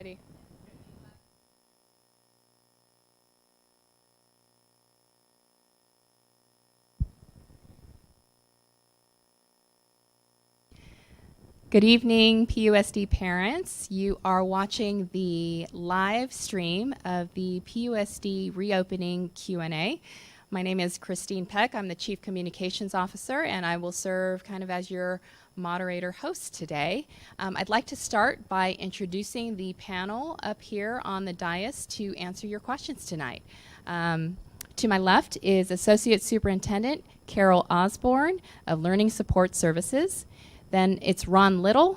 Ready. Good evening, PUSD parents. You are watching the live stream of the PUSD reopening Q&A. My name is Christine Peck. I'm the Chief Communications Officer, and I will serve kind of as your moderator host today. I'd like to start by introducing the panel up here on the dais to answer your questions tonight. To my left is Associate Superintendent Carol Osborne of Learning Support Services. Then it's Ron Little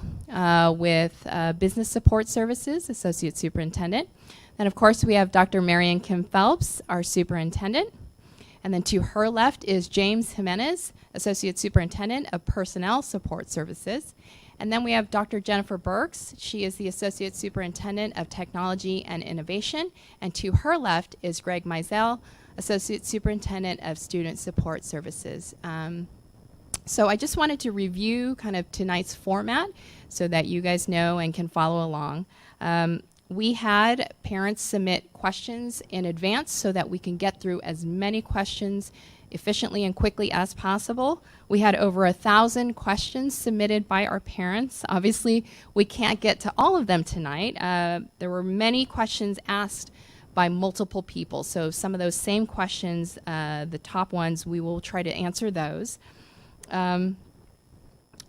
with Business Support Services, Associate Superintendent. Then, of course, we have Dr. Marion Kim Phelps, our Superintendent. And then to her left is James Jimenez, Associate Superintendent of Personnel Support Services. And then we have Dr. Jennifer Burks. She is the Associate Superintendent of Technology and Innovation. And to her left is Greg Mizell, Associate Superintendent of Student Support Services. So I just wanted to review kind of tonight's format so that you guys know and can follow along. We had parents submit questions in advance so that we can get through as many questions efficiently and quickly as possible. We had over 1,000 questions submitted by our parents. Obviously, we can't get to all of them tonight. There were many questions asked by multiple people. So some of those same questions, the top ones, we will try to answer those. I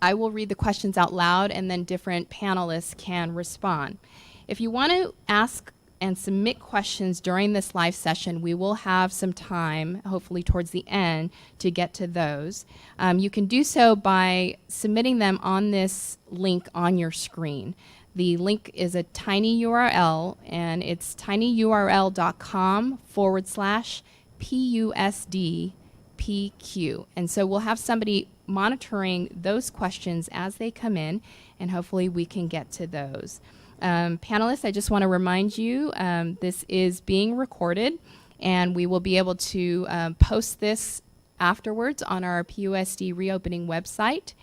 will read the questions out loud and then different panelists can respond. If you want to ask and submit questions during this live session, we will have some time, hopefully towards the end, to get to those. You can do so by submitting them on this link on your screen. The link is a tiny URL, and it's tinyurl.com/PUSD PQ. And so we'll have somebody monitoring those questions as they come in, and hopefully we can get to those. Panelists, I just want to remind you, this is being recorded, and we will be able to post this afterwards on our PUSD reopening website.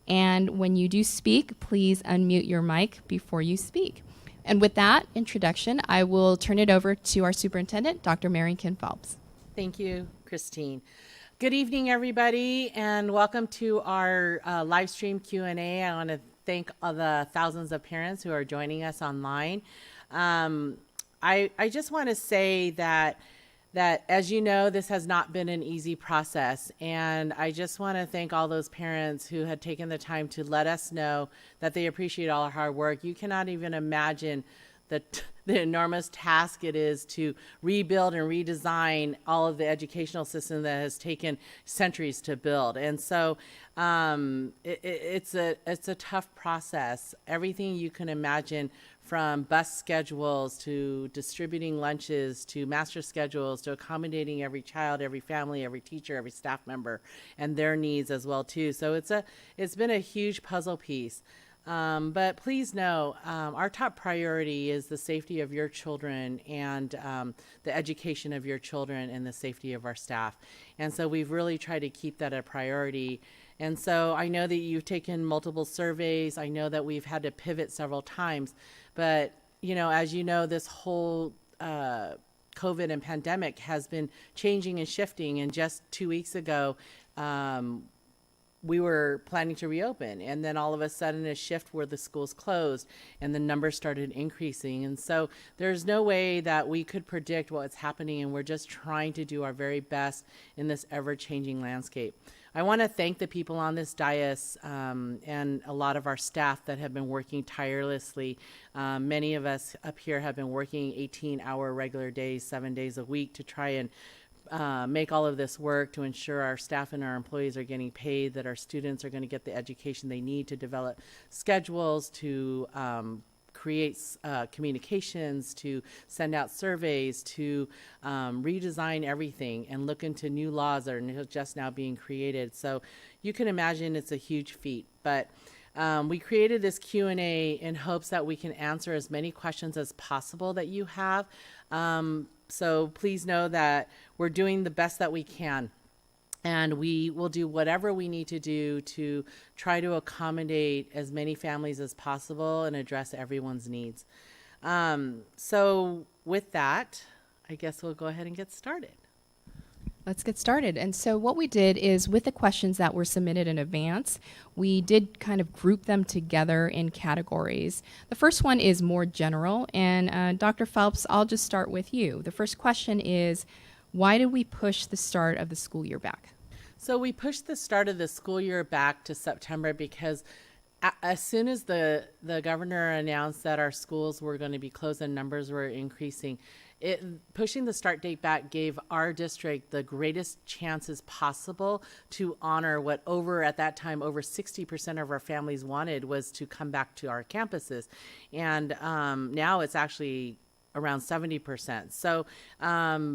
And when you do speak, please unmute your mic before you speak. And with that introduction, I will turn it over to our superintendent, Dr. Marion Kim Phelps. Thank you, Christine. Good evening, everybody, and welcome to our live stream Q&A. I want to thank all the thousands of parents who are joining us online. I just want to say that as you know, this has not been an easy process, and I just want to thank all those parents who had taken the time to let us know that they appreciate all our hard work. You cannot even imagine the enormous task it is to rebuild and redesign all of the educational system that has taken centuries to build. And so it's a tough process. Everything you can imagine, from bus schedules to distributing lunches to master schedules to accommodating every child, every family, every teacher, every staff member, and their needs as well too. So it's been a huge puzzle piece. But please know, our top priority is the safety of your children and the education of your children and the safety of our staff. And so we've really tried to keep that a priority. And so I know that you've taken multiple surveys. I know that we've had to pivot several times. But, as you know, this whole COVID and pandemic has been changing and shifting. And just 2 weeks ago, we were planning to reopen, and then all of a sudden a shift where the schools closed and the numbers started increasing. And so there's no way that we could predict what's happening, and we're just trying to do our very best in this ever-changing landscape. I want to thank the people on this dais and a lot of our staff that have been working tirelessly. Many of us up here have been working 18-hour regular days, 7 days a week to try and make all of this work, to ensure our staff and our employees are getting paid, that our students are going to get the education they need to develop schedules, to create communications, to send out surveys, to redesign everything and look into new laws that are just now being created. So you can imagine it's a huge feat. But we created this Q&A in hopes that we can answer as many questions as possible that you have. So please know that we're doing the best that we can, and we will do whatever we need to do to try to accommodate as many families as possible and address everyone's needs. So with that, I guess we'll go ahead and get started. Let's get started. And so what we did is with the questions that were submitted in advance, we did kind of group them together in categories. The first one is more general, and Dr. Phelps, I'll just start with you. The first question is, why did we push the start of the school year back? So we pushed the start of the school year back to September because as soon as the governor announced that our schools were going to be closed and numbers were increasing, pushing the start date back gave our district the greatest chances possible to honor what at that time, over 60% of our families wanted was to come back to our campuses. And now it's actually around 70%. So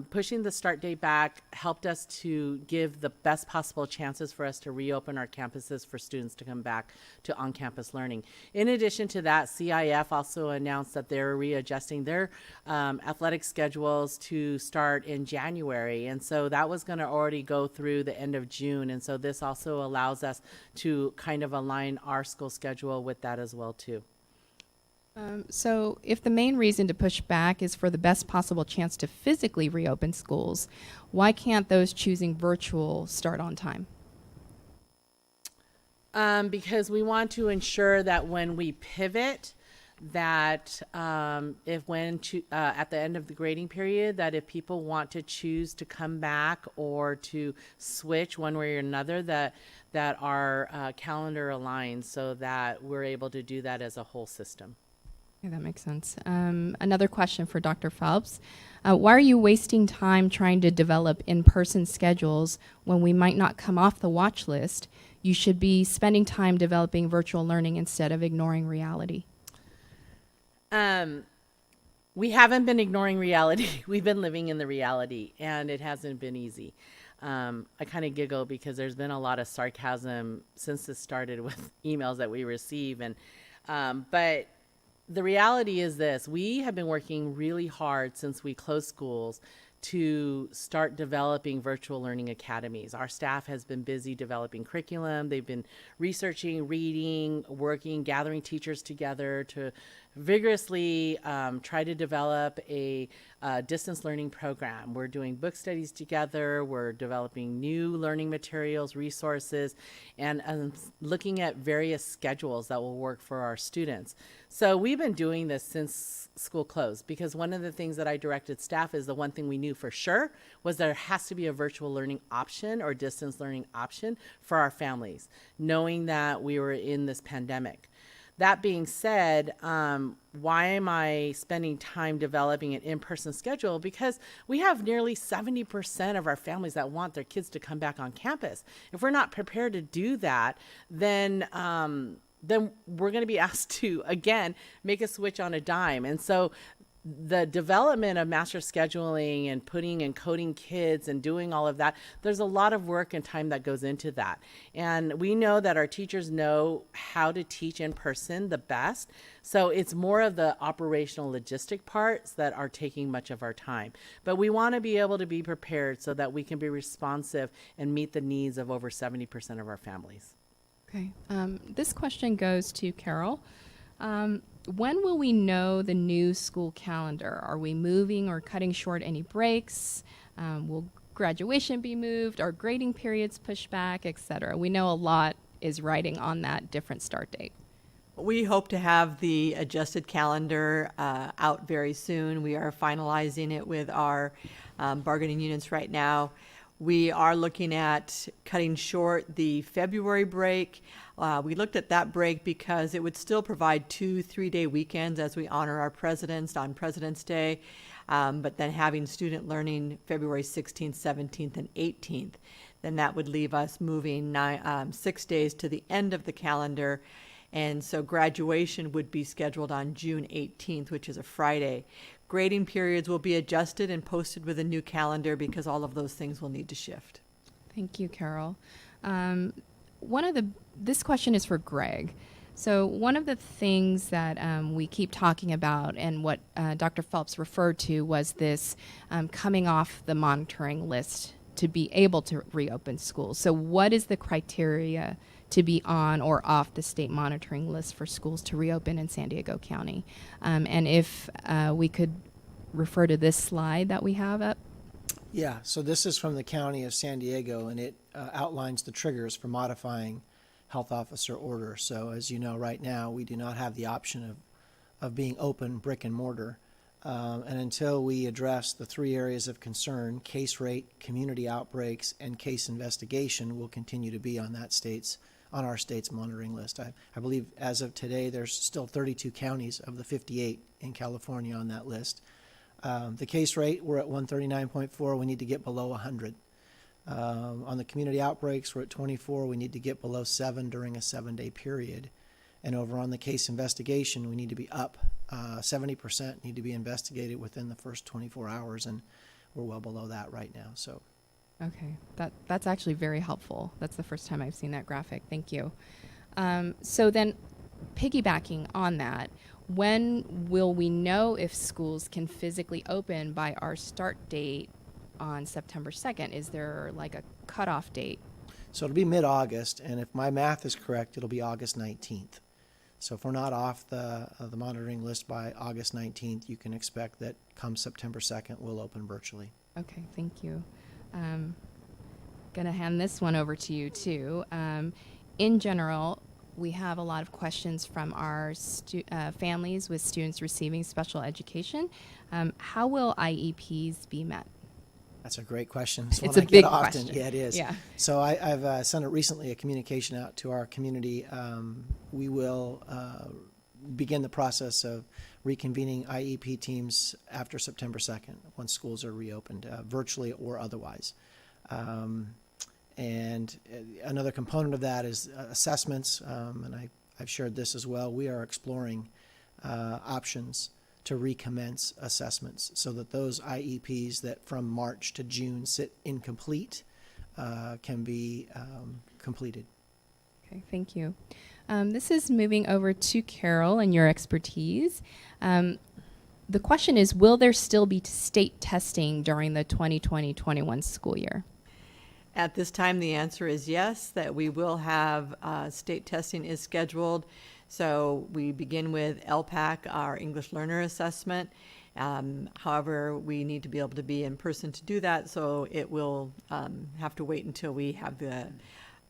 pushing the start date back helped us to give the best possible chances for us to reopen our campuses for students to come back to on-campus learning. In addition to that, CIF also announced that they're readjusting their athletic schedules to start in January. And so that was going to already go through the end of June. And so this also allows us to kind of align our school schedule with that as well too. So if the main reason to push back is for the best possible chance to physically reopen schools, why can't those choosing virtual start on time? Because we want to ensure that when we pivot, that at the end of the grading period, that if people want to choose to come back or to switch one way or another, that our calendar aligns so that we're able to do that as a whole system. Yeah, that makes sense. Another question for Dr. Phelps. Why are you wasting time trying to develop in-person schedules when we might not come off the watch list? You should be spending time developing virtual learning instead of ignoring reality. We haven't been ignoring reality. We've been living in the reality, and it hasn't been easy. I kind of giggle because there's been a lot of sarcasm since this started with emails that we receive, but the reality is this: we have been working really hard since we closed schools to start developing virtual learning academies. Our staff has been busy developing curriculum. They've been researching, reading, working, gathering teachers together to vigorously try to develop a distance learning program. We're doing book studies together. We're developing new learning materials, resources, and looking at various schedules that will work for our students. So we've been doing this since school closed, because one of the things that I directed staff is the one thing we knew for sure was there has to be a virtual learning option or distance learning option for our families, knowing that we were in this pandemic. That being said, why am I spending time developing an in-person schedule? Because we have nearly 70% of our families that want their kids to come back on campus. If we're not prepared to do that, then we're going to be asked to, again, make a switch on a dime. And so the development of master scheduling and putting and coding kids and doing all of that, there's a lot of work and time that goes into that. And we know that our teachers know how to teach in person the best. So it's more of the operational logistic parts that are taking much of our time. But we want to be able to be prepared so that we can be responsive and meet the needs of over 70% of our families. Okay. This question goes to Carol. When will we know the new school calendar? Are we moving or cutting short any breaks? Will graduation be moved? Are grading periods pushed back, etc.? We know a lot is riding on that different start date. We hope to have the adjusted calendar out very soon. We are finalizing it with our bargaining units right now. We are looking at cutting short the February break. We looked at that break because it would still provide 2 3-day weekends as we honor our presidents on President's Day, but then having student learning February 16th, 17th, and 18th, then that would leave us moving 6 days to the end of the calendar. And so graduation would be scheduled on June 18th, which is a Friday. Grading periods will be adjusted and posted with a new calendar because all of those things will need to shift. Thank you, Carol. This question is for Greg. So one of the things that we keep talking about and what Dr. Phelps referred to was this coming off the monitoring list to be able to reopen schools. So what is the criteria to be on or off the state monitoring list for schools to reopen in San Diego County. And if we could refer to this slide that we have up. Yeah, so this is from the County of San Diego, and it outlines the triggers for modifying health officer orders. So as you know, right now, we do not have the option of being open brick and mortar. And until we address the three areas of concern, case rate, community outbreaks, and case investigation, will continue to be on our state's monitoring list. I believe as of today, there's still 32 counties of the 58 in California on that list. The case rate, we're at 139.4. We need to get below 100. On the community outbreaks, we're at 24. We need to get below 7 during a 7-day period. And over on the case investigation, we need to be up. 70% need to be investigated within the first 24 hours, and we're well below that right now. So, Okay, that's actually very helpful. That's the first time I've seen that graphic. Thank you. So then, piggybacking on that, when will we know if schools can physically open by our start date on September 2nd? Is there like a cutoff date? so it'll be mid-August, and if my math is correct, it'll be August 19th. So if we're not off the monitoring list by August 19th, you can expect that come September 2nd, we'll open virtually. Okay, thank you. Gonna hand this one over to you too. In general, we have a lot of questions from our families with students receiving special education. How will IEPs be met? That's a great question. It's one a I get big often. question. Yeah, it is. Yeah. So I've sent recently a communication out to our community. We will begin the process of reconvening IEP teams after September 2nd, once schools are reopened, virtually or otherwise. And another component of that is assessments, and I've shared this as well. We are exploring options to recommence assessments so that those IEPs that from March to June sit incomplete can be completed. Okay, thank you. This is moving over to Carol and your expertise. The question is, will there still be state testing during the 2020-21 school year? At this time, the answer is yes, that we will have state testing is scheduled. So we begin with LPAC, our English Learner Assessment. However, we need to be able to be in person to do that, so it will have to wait until we have the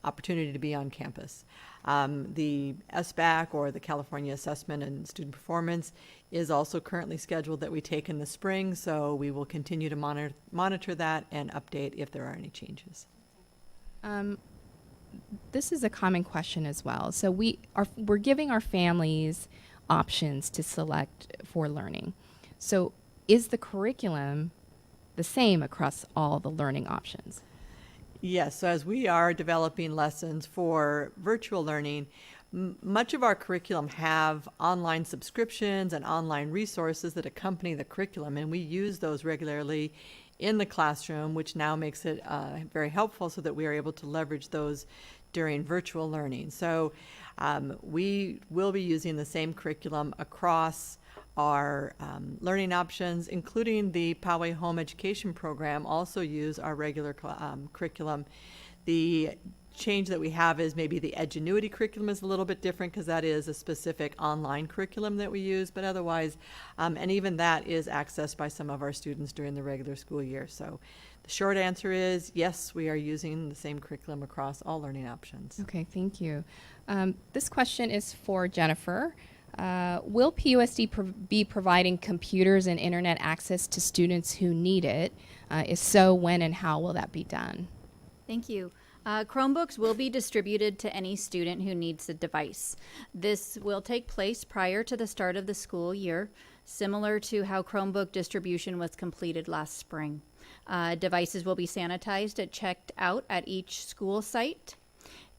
opportunity to be on campus. The SBAC, or the California Assessment and Student Performance, is also currently scheduled that we take in the spring, so we will continue to monitor that and update if there are any changes. This is a common question as well. So we're giving our families options to select for learning. So is the curriculum the same across all the learning options? Yes, so as we are developing lessons for virtual learning, much of our curriculum have online subscriptions and online resources that accompany the curriculum, and we use those regularly in the classroom, which now makes it very helpful so that we are able to leverage those during virtual learning. So we will be using the same curriculum across our learning options, including the Poway Home Education Program, also use our regular curriculum. The change that we have is maybe the Edgenuity curriculum is a little bit different because that is a specific online curriculum that we use, but otherwise, and even that is accessed by some of our students during the regular school year. So the short answer is yes, we are using the same curriculum across all learning options. Okay, thank you. This question is for Jennifer. Will PUSD be providing computers and internet access to students who need it? If so, when and how will that be done? Thank you. Chromebooks will be distributed to any student who needs a device. This will take place prior to the start of the school year, similar to how Chromebook distribution was completed last spring. Devices will be sanitized and checked out at each school site.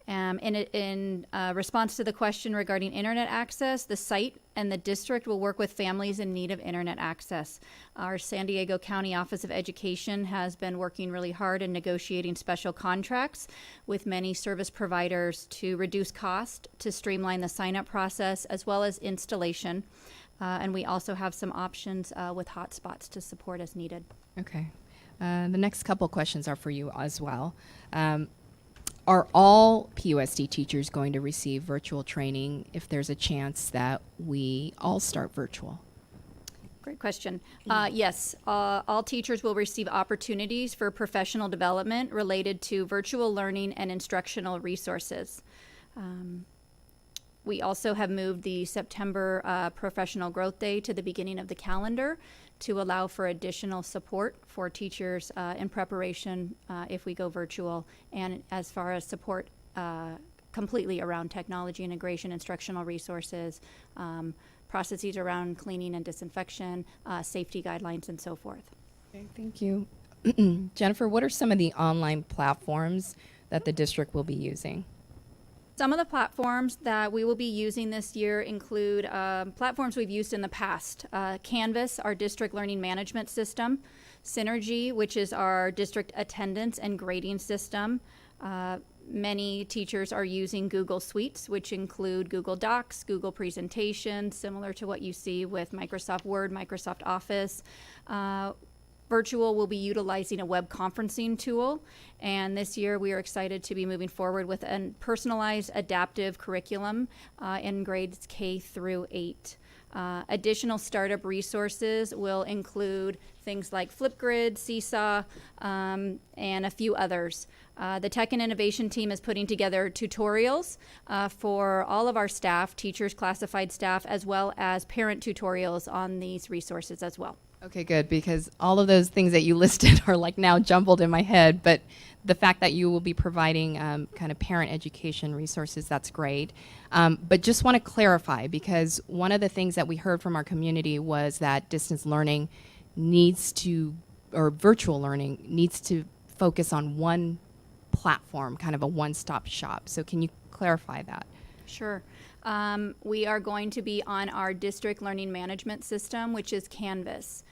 In response to the question regarding internet access, the site and the district will work with families in need of internet access. Our San Diego County Office of Education has been working really hard in negotiating special contracts with many service providers to reduce cost, to streamline the sign-up process, as well as installation. And we also have some options with hotspots to support as needed. Okay. The next couple questions are for you as well. Are all PUSD teachers going to receive virtual training if there's a chance that we all start virtual? Great question. Yes, all teachers will receive opportunities for professional development related to virtual learning and instructional resources. We also have moved the September Professional Growth Day to the beginning of the calendar to allow for additional support for teachers in preparation if we go virtual, and as far as support completely around technology integration, instructional resources, processes around cleaning and disinfection, safety guidelines, and so forth. Okay, thank you. Jennifer, what are some of the online platforms that the district will be using? Some of the platforms that we will be using this year include platforms we've used in the past. Canvas, our district learning management system. Synergy, which is our district attendance and grading system. Many teachers are using Google Suites, which include Google Docs, Google Presentations, similar to what you see with Microsoft Word, Microsoft Office. Virtual will be utilizing a web conferencing tool, and this year we are excited to be moving forward with a personalized adaptive curriculum in grades K through 8. Additional startup resources will include things like Flipgrid, Seesaw, and a few others. The Tech and Innovation team is putting together tutorials for all of our staff, teachers, classified staff, as well as parent tutorials on these resources as well. Okay, good, because all of those things that you listed are like now jumbled in my head, but the fact that you will be providing kind of parent education resources, that's great. But just want to clarify, because one of the things that we heard from our community was that distance learning needs to, or virtual learning needs to focus on one platform, kind of a one-stop shop. So can you clarify that? Sure. We are going to be on our district learning management system, which is Canvas.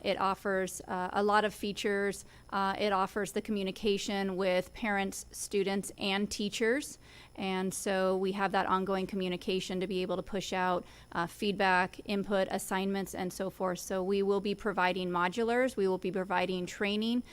It offers a lot of features. It offers the communication with parents, students, and teachers. And so we have that ongoing communication to be able to push out feedback, input, assignments, and so forth. So we will be providing modulars. We will be providing training.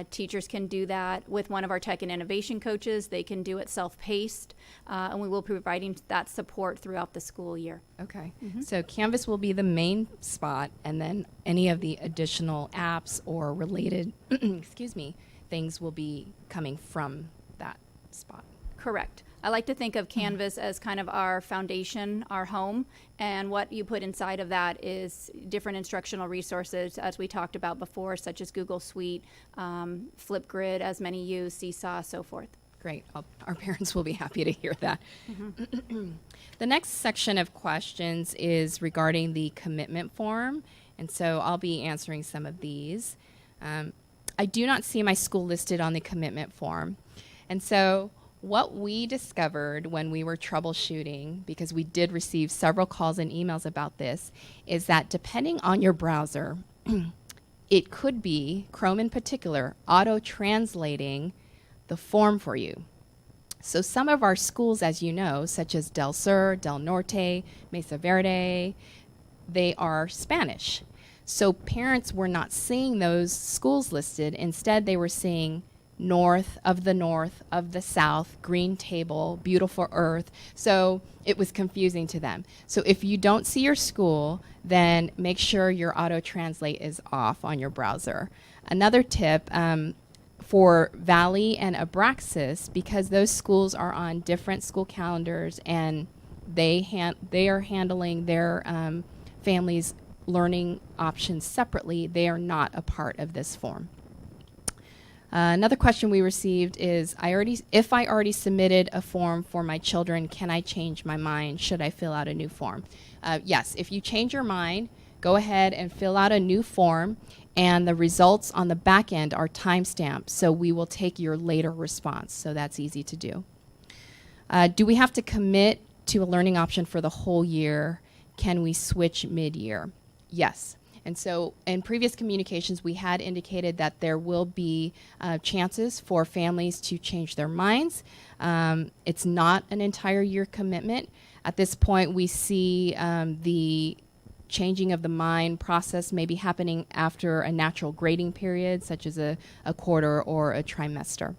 Teachers can do that with one of our tech and innovation coaches. They can do it self-paced. And we will be providing that support throughout the school year. Okay, so Canvas will be the main spot, and then any of the additional apps or related, excuse me, things will be coming from that spot. Correct. I like to think of Canvas as kind of our foundation, our home, and what you put inside of that is different instructional resources, as we talked about before, such as Google Suite, Flipgrid, as many use, Seesaw, so forth. Great. Our parents will be happy to hear that. The next section of questions is regarding the commitment form, and so I'll be answering some of these. I do not see my school listed on the commitment form, and so what we discovered when we were troubleshooting, because we did receive several calls and emails about this, is that depending on your browser, it could be, Chrome in particular, auto-translating the form for you. So some of our schools, as you know, such as Del Sur, Del Norte, Mesa Verde, they are Spanish. So parents were not seeing those schools listed. Instead, they were seeing north of the south, green table, beautiful earth. So it was confusing to them. So if you don't see your school, then make sure your auto-translate is off on your browser. Another tip, for Valley and Abraxas, because those schools are on different school calendars and they are handling their families' learning options separately, they are not a part of this form. Another question we received is, if I already submitted a form for my children, can I change my mind? Should I fill out a new form? Yes, if you change your mind, go ahead and fill out a new form, and the results on the back end are timestamped, so we will take your later response, so that's easy to do. Do we have to commit to a learning option for the whole year? Can we switch mid-year? Yes. And so in previous communications, we had indicated that there will be chances for families to change their minds. It's not an entire year commitment. At this point, we see the changing of the mind process may be happening after a natural grading period, such as a quarter or a trimester.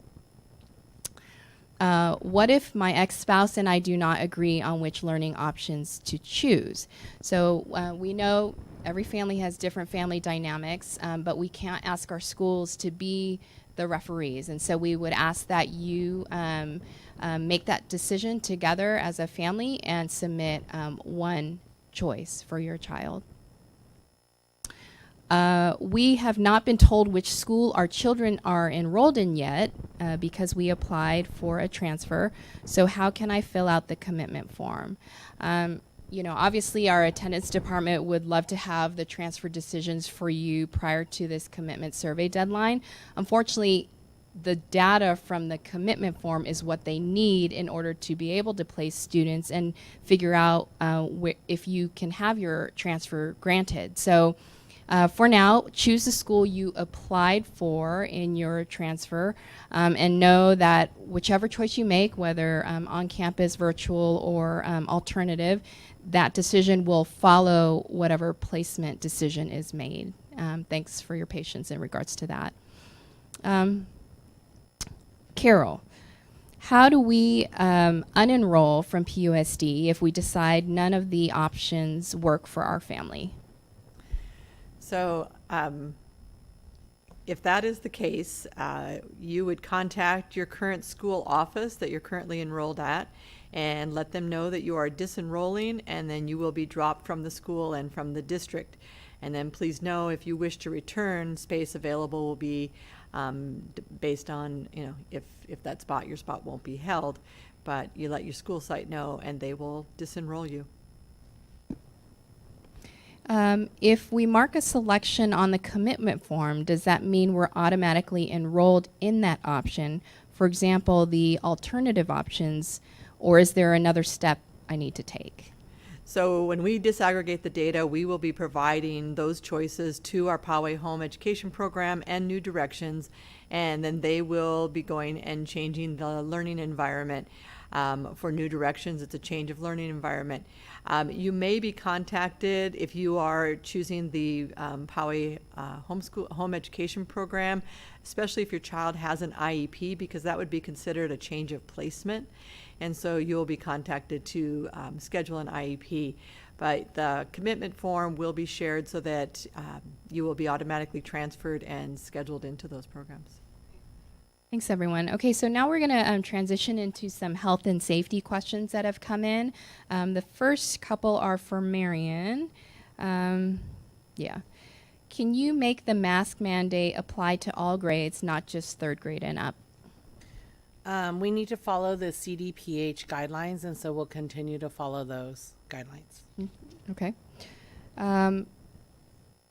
what if my ex-spouse and I do not agree on which learning options to choose? So we know every family has different family dynamics, but we can't ask our schools to be the referees. And so we would ask that you make that decision together as a family and submit one choice for your child. We have not been told which school our children are enrolled in yet because we applied for a transfer. So how can I fill out the commitment form? You know, obviously our attendance department would love to have the transfer decisions for you prior to this commitment survey deadline. Unfortunately, the data from the commitment form is what they need in order to be able to place students and figure out if you can have your transfer granted. So for now, choose the school you applied for in your transfer and know that whichever choice you make, whether on campus, virtual, or alternative, that decision will follow whatever placement decision is made. Thanks for your patience in regards to that. Carol, how do we unenroll from PUSD if we decide none of the options work for our family? So if that is the case, you would contact your current school office that you're currently enrolled at and let them know that you are disenrolling, and then you will be dropped from the school and from the district. And then please know, if you wish to return, space available will be based on, you know, if that spot, your spot won't be held, but you let your school site know and they will disenroll you. If we mark a selection on the commitment form, does that mean we're automatically enrolled in that option? For example, the alternative options, or is there another step I need to take? So when we disaggregate the data, we will be providing those choices to our Poway Home Education Program and New Directions, and then they will be going and changing the learning environment. For New Directions, it's a change of learning environment. You may be contacted if you are choosing the Poway Home Education Program, especially if your child has an IEP, because that would be considered a change of placement. And so you'll be contacted to schedule an IEP. But the commitment form will be shared so that you will be automatically transferred and scheduled into those programs. Thanks, everyone. Okay, so now we're going to transition into some health and safety questions that have come in. The first couple are for Marion. Yeah. Can you make the mask mandate apply to all grades, not just third grade and up? We need to follow the CDPH guidelines, and so we'll continue to follow those guidelines. Okay.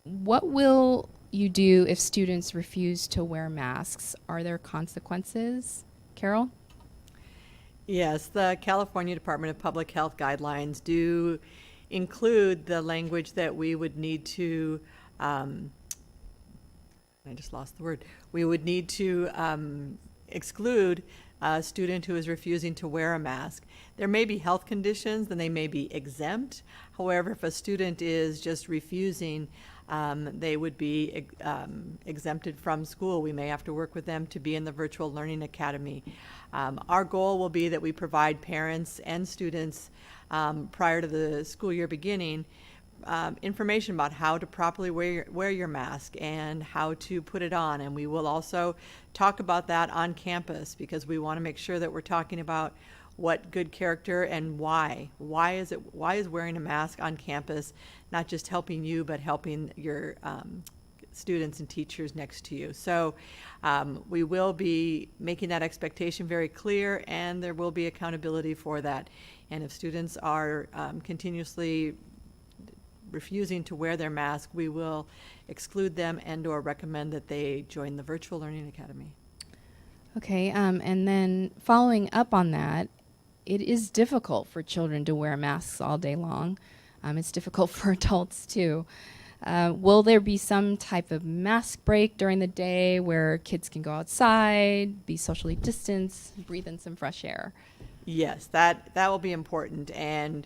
What will you do if students refuse to wear masks? Are there consequences? Carol? Yes, the California Department of Public Health guidelines do include the language that we would need to, I just lost the word, we would need to exclude a student who is refusing to wear a mask. There may be health conditions, then they may be exempt. However, if a student is just refusing, they would be exempted from school. We may have to work with them to be in the virtual learning academy. Our goal will be that we provide parents and students prior to the school year beginning information about how to properly wear your mask and how to put it on. And we will also talk about that on campus, because we want to make sure that we're talking about what good character and why. Why is wearing a mask on campus not just helping you, but helping your students and teachers next to you? So we will be making that expectation very clear, and there will be accountability for that. And if students are continuously refusing to wear their mask, we will exclude them and or recommend that they join the Virtual Learning Academy. Okay, and then following up on that, it is difficult for children to wear masks all day long. It's difficult for adults too. Will there be some type of mask break during the day where kids can go outside, be socially distanced, breathe in some fresh air? Yes, that will be important, and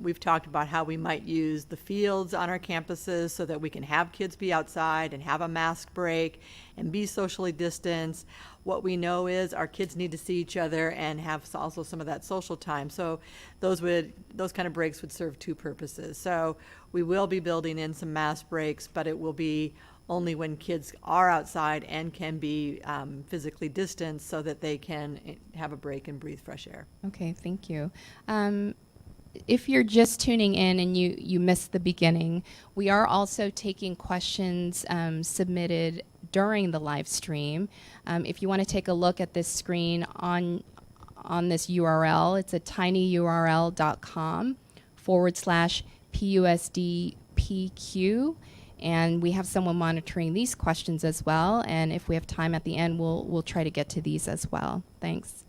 we've talked about how we might use the fields on our campuses so that we can have kids be outside and have a mask break and be socially distanced. What we know is our kids need to see each other and have also some of that social time. So those kind of breaks would serve two purposes. So we will be building in some mask breaks, but it will be only when kids are outside and can be physically distanced so that they can have a break and breathe fresh air. Okay, thank you. If you're just tuning in and you missed the beginning, we are also taking questions submitted during the live stream. If you want to take a look at this screen on this URL, it's a tinyurl.com/PUSDPQ. And we have someone monitoring these questions as well. And if we have time at the end, we'll try to get to these as well. Thanks.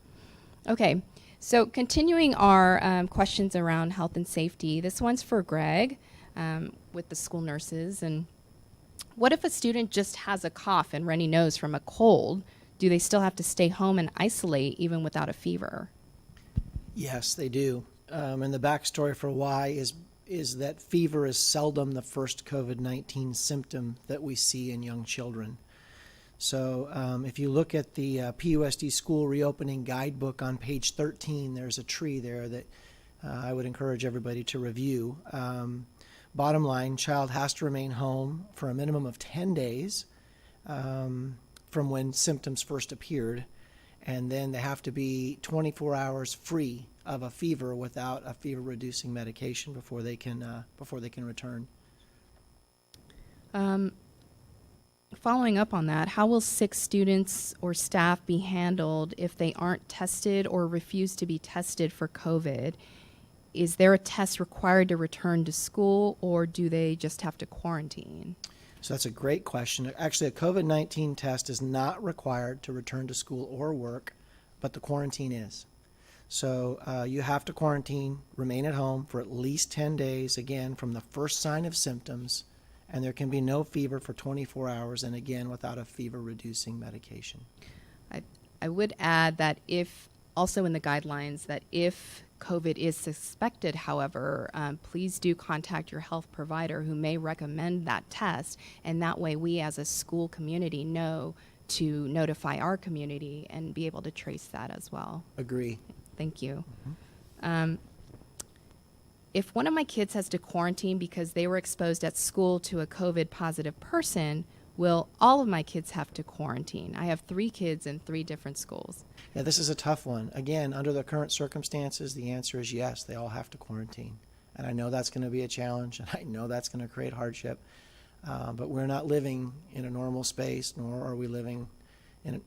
Okay, so continuing our questions around health and safety, this one's for Greg with the school nurses. And what if a student just has a cough and runny nose from a cold? Do they still have to stay home and isolate even without a fever? Yes, they do. And the backstory for why is that fever is seldom the first COVID-19 symptom that we see in young children. So if you look at the PUSD school reopening guidebook on page 13, there's a tree there that I would encourage everybody to review. Bottom line, child has to remain home for a minimum of 10 days from when symptoms first appeared, and then they have to be 24 hours free of a fever without a fever-reducing medication before they can return. Following up on that, how will sick students or staff be handled if they aren't tested or refuse to be tested for COVID? Is there a test required to return to school, or do they just have to quarantine? So that's a great question. Actually, a COVID-19 test is not required to return to school or work, but the quarantine is. So you have to quarantine, remain at home for at least 10 days, again, from the first sign of symptoms, and there can be no fever for 24 hours, and again, without a fever-reducing medication. I would add that also in the guidelines, that if COVID is suspected, however, please do contact your health provider who may recommend that test, and that way we as a school community know to notify our community and be able to trace that as well. Agree. Thank you. If one of my kids has to quarantine because they were exposed at school to a COVID positive person, will all of my kids have to quarantine? I have 3 kids in 3 different schools. Yeah, this is a tough one. Again, under the current circumstances, the answer is yes, they all have to quarantine. And I know that's going to be a challenge, and I know that's going to create hardship. But we're not living in a normal space, nor are we living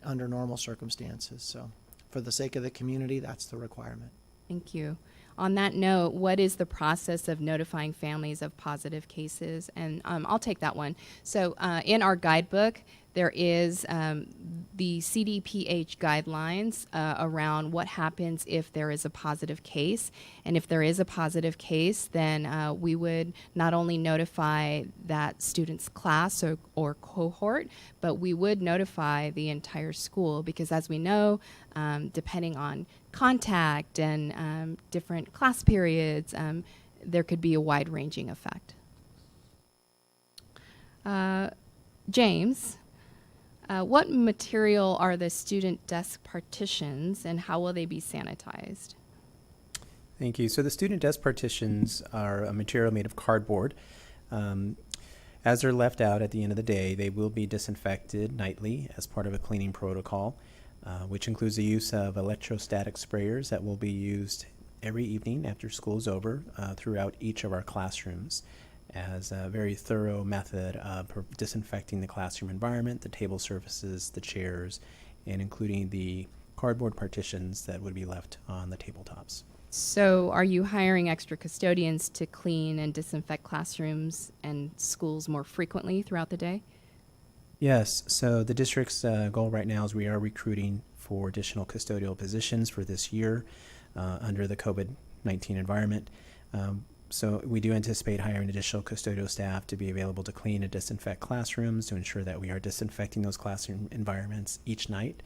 under normal circumstances. So for the sake of the community, that's the requirement. Thank you. On that note, what is the process of notifying families of positive cases? And I'll take that one. So in our guidebook, there is the CDPH guidelines around what happens if there is a positive case. And if there is a positive case, then we would not only notify that student's class or cohort, but we would notify the entire school, because as we know, depending on contact and different class periods, there could be a wide-ranging effect. James, what material are the student desk partitions, and how will they be sanitized? Thank you. So the student desk partitions are a material made of cardboard. As they're left out at the end of the day, they will be disinfected nightly as part of a cleaning protocol, which includes the use of electrostatic sprayers that will be used every evening after school is over throughout each of our classrooms, as a very thorough method of disinfecting the classroom environment, the table surfaces, the chairs, and including the cardboard partitions that would be left on the tabletops. So are you hiring extra custodians to clean and disinfect classrooms and schools more frequently throughout the day? Yes, so the district's goal right now is we are recruiting for additional custodial positions for this year under the COVID-19 environment. So we do anticipate hiring additional custodial staff to be available to clean and disinfect classrooms to ensure that we are disinfecting those classroom environments each night,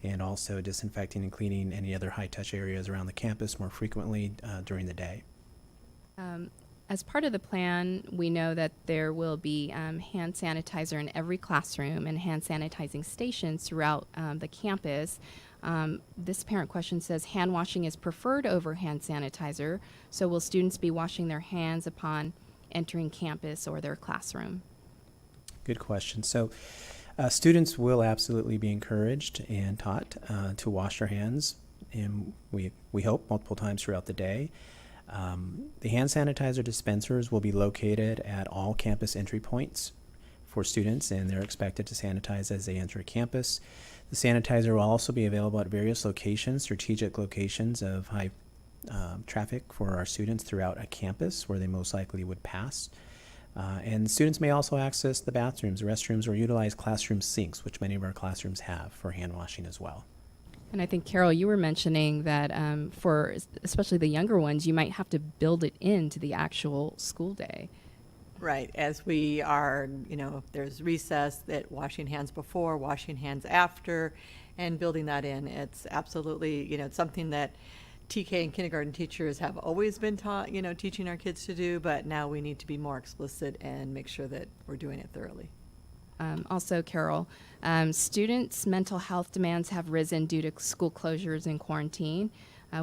and also disinfecting and cleaning any other high-touch areas around the campus more frequently during the day. As part of the plan, we know that there will be hand sanitizer in every classroom and hand sanitizing stations throughout the campus. This parent question says, hand washing is preferred over hand sanitizer, so will students be washing their hands upon entering campus or their classroom? Good question. So students will absolutely be encouraged and taught to wash their hands, and we hope multiple times throughout the day. The hand sanitizer dispensers will be located at all campus entry points for students, and they're expected to sanitize as they enter campus. The sanitizer will also be available at various locations, strategic locations of high traffic for our students throughout a campus where they most likely would pass. And students may also access the bathrooms, restrooms, or utilize classroom sinks, which many of our classrooms have, for hand washing as well. And I think, Carol, you were mentioning that for especially the younger ones, you might have to build it into the actual school day. Right, as we are, if there's recess, that washing hands before, washing hands after, and building that in. It's absolutely, it's something that TK and kindergarten teachers have always been taught, teaching our kids to do, but now we need to be more explicit and make sure that we're doing it thoroughly. Also, Carol, students' mental health demands have risen due to school closures and quarantine.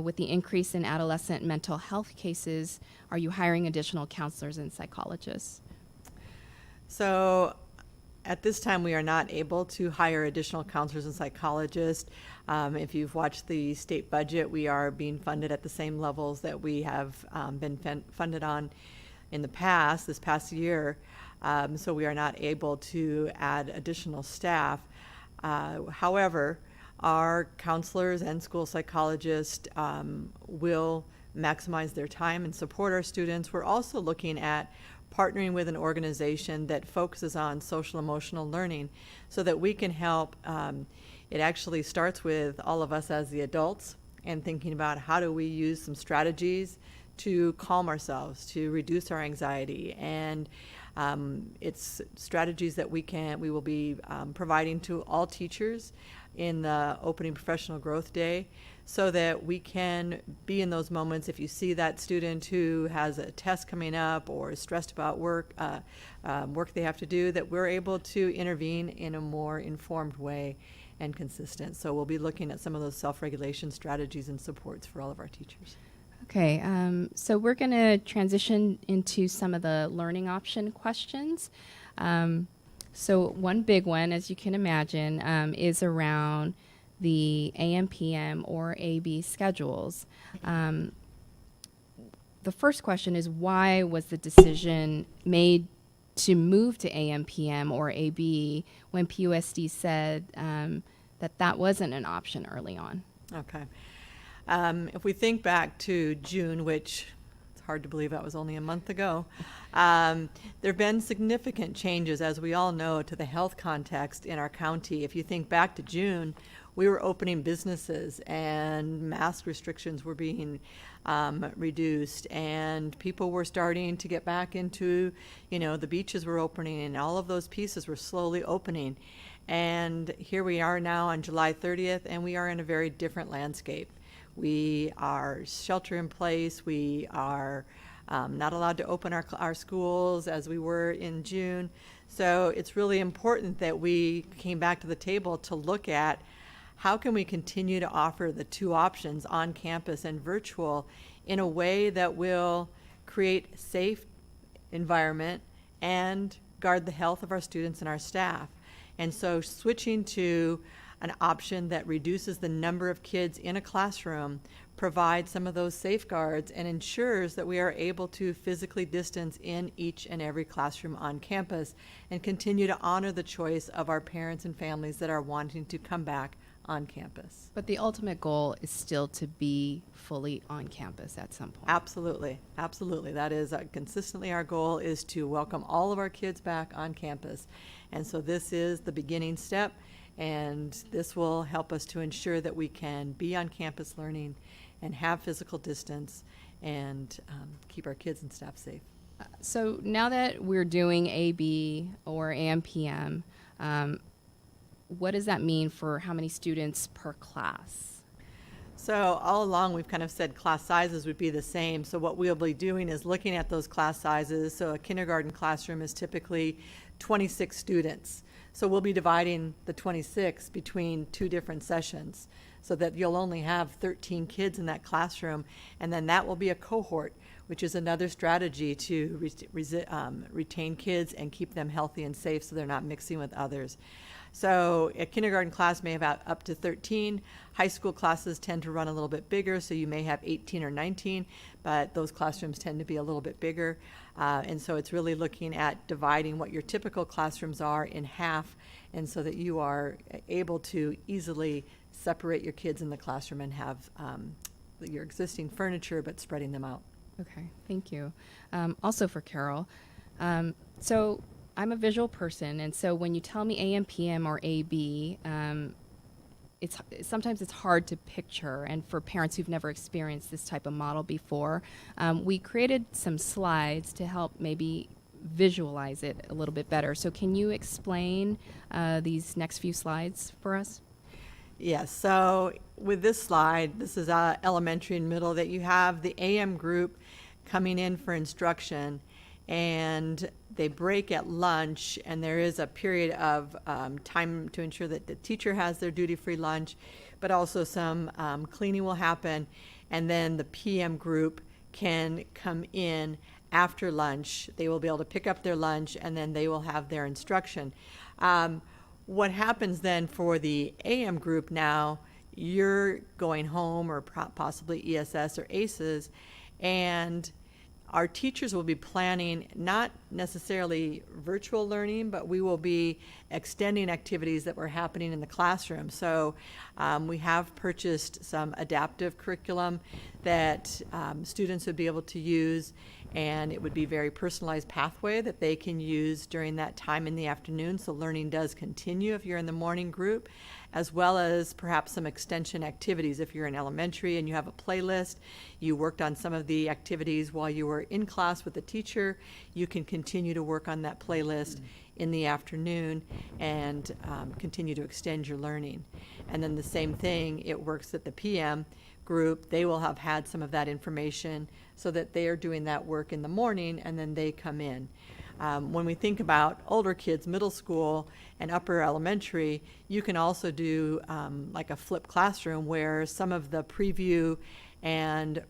With the increase in adolescent mental health cases, are you hiring additional counselors and psychologists? So at this time, we are not able to hire additional counselors and psychologists. If you've watched the state budget, we are being funded at the same levels that we have been funded on in the past, this past year. So we are not able to add additional staff. However, our counselors and school psychologists will maximize their time and support our students. We're also looking at partnering with an organization that focuses on social emotional learning so that we can help. It actually starts with all of us as the adults and thinking about how do we use some strategies to calm ourselves, to reduce our anxiety, and it's strategies that we will be providing to all teachers in the opening professional growth day so that we can be in those moments. If you see that student who has a test coming up or is stressed about work they have to do, that we're able to intervene in a more informed way and consistent. So we'll be looking at some of those self-regulation strategies and supports for all of our teachers. Okay, so we're going to transition into some of the learning option questions. So one big one, as you can imagine, is around the AMPM or AB schedules. The first question is, why was the decision made to move to AMPM or AB when PUSD said that wasn't an option early on? Okay. If we think back to June, which it's hard to believe that was only a month ago, there have been significant changes, as we all know, to the health context in our county. If you think back to June, we were opening businesses and mask restrictions were being reduced, and people were starting to get back into, the beaches were opening, and all of those pieces were slowly opening. And here we are now on July 30th, and we are in a very different landscape. We are shelter in place. We are not allowed to open our schools as we were in June. So it's really important that we came back to the table to look at how can we continue to offer the two options, on campus and virtual, in a way that will create a safe environment and guard the health of our students and our staff. And so switching to an option that reduces the number of kids in a classroom provides some of those safeguards and ensures that we are able to physically distance in each and every classroom on campus and continue to honor the choice of our parents and families that are wanting to come back on campus. But the ultimate goal is still to be fully on campus at some point. Absolutely, absolutely. That is consistently our goal, is to welcome all of our kids back on campus. And so this is the beginning step, and this will help us to ensure that we can be on campus learning and have physical distance and keep our kids and staff safe. So now that we're doing AB or AMPM, what does that mean for how many students per class? So all along, we've kind of said class sizes would be the same. So what we'll be doing is looking at those class sizes. So a kindergarten classroom is typically 26 students. So we'll be dividing the 26 between 2 different sessions so that you'll only have 13 kids in that classroom. And then that will be a cohort, which is another strategy to retain kids and keep them healthy and safe so they're not mixing with others. So a kindergarten class may have up to 13. High school classes tend to run a little bit bigger, so you may have 18 or 19, but those classrooms tend to be a little bit bigger. And so it's really looking at dividing what your typical classrooms are in half, and so that you are able to easily separate your kids in the classroom and have your existing furniture, but spreading them out. Okay, thank you. Also for Carol, so I'm a visual person, and so when you tell me AMPM or AB, sometimes it's hard to picture, and for parents who've never experienced this type of model before, we created some slides to help maybe visualize it a little bit better. So can you explain these next few slides for us? Yes, so with this slide, this is elementary and middle, that you have the AM group coming in for instruction, and they break at lunch, and there is a period of time to ensure that the teacher has their duty-free lunch, but also some cleaning will happen, and then the PM group can come in after lunch. They will be able to pick up their lunch, and then they will have their instruction. What happens then for the AM group now, you're going home or possibly ESS or ACEs, and our teachers will be planning not necessarily virtual learning, but we will be extending activities that were happening in the classroom. So we have purchased some adaptive curriculum that students would be able to use, and it would be very personalized pathway that they can use during that time in the afternoon. So learning does continue if you're in the morning group, as well as perhaps some extension activities. If you're in elementary and you have a playlist, you worked on some of the activities while you were in class with the teacher, you can continue to work on that playlist in the afternoon and continue to extend your learning. And then the same thing, it works at the PM group. They will have had some of that information so that they are doing that work in the morning, and then they come in. When we think about older kids, middle school and upper elementary, you can also do like a flipped classroom where some of the preview and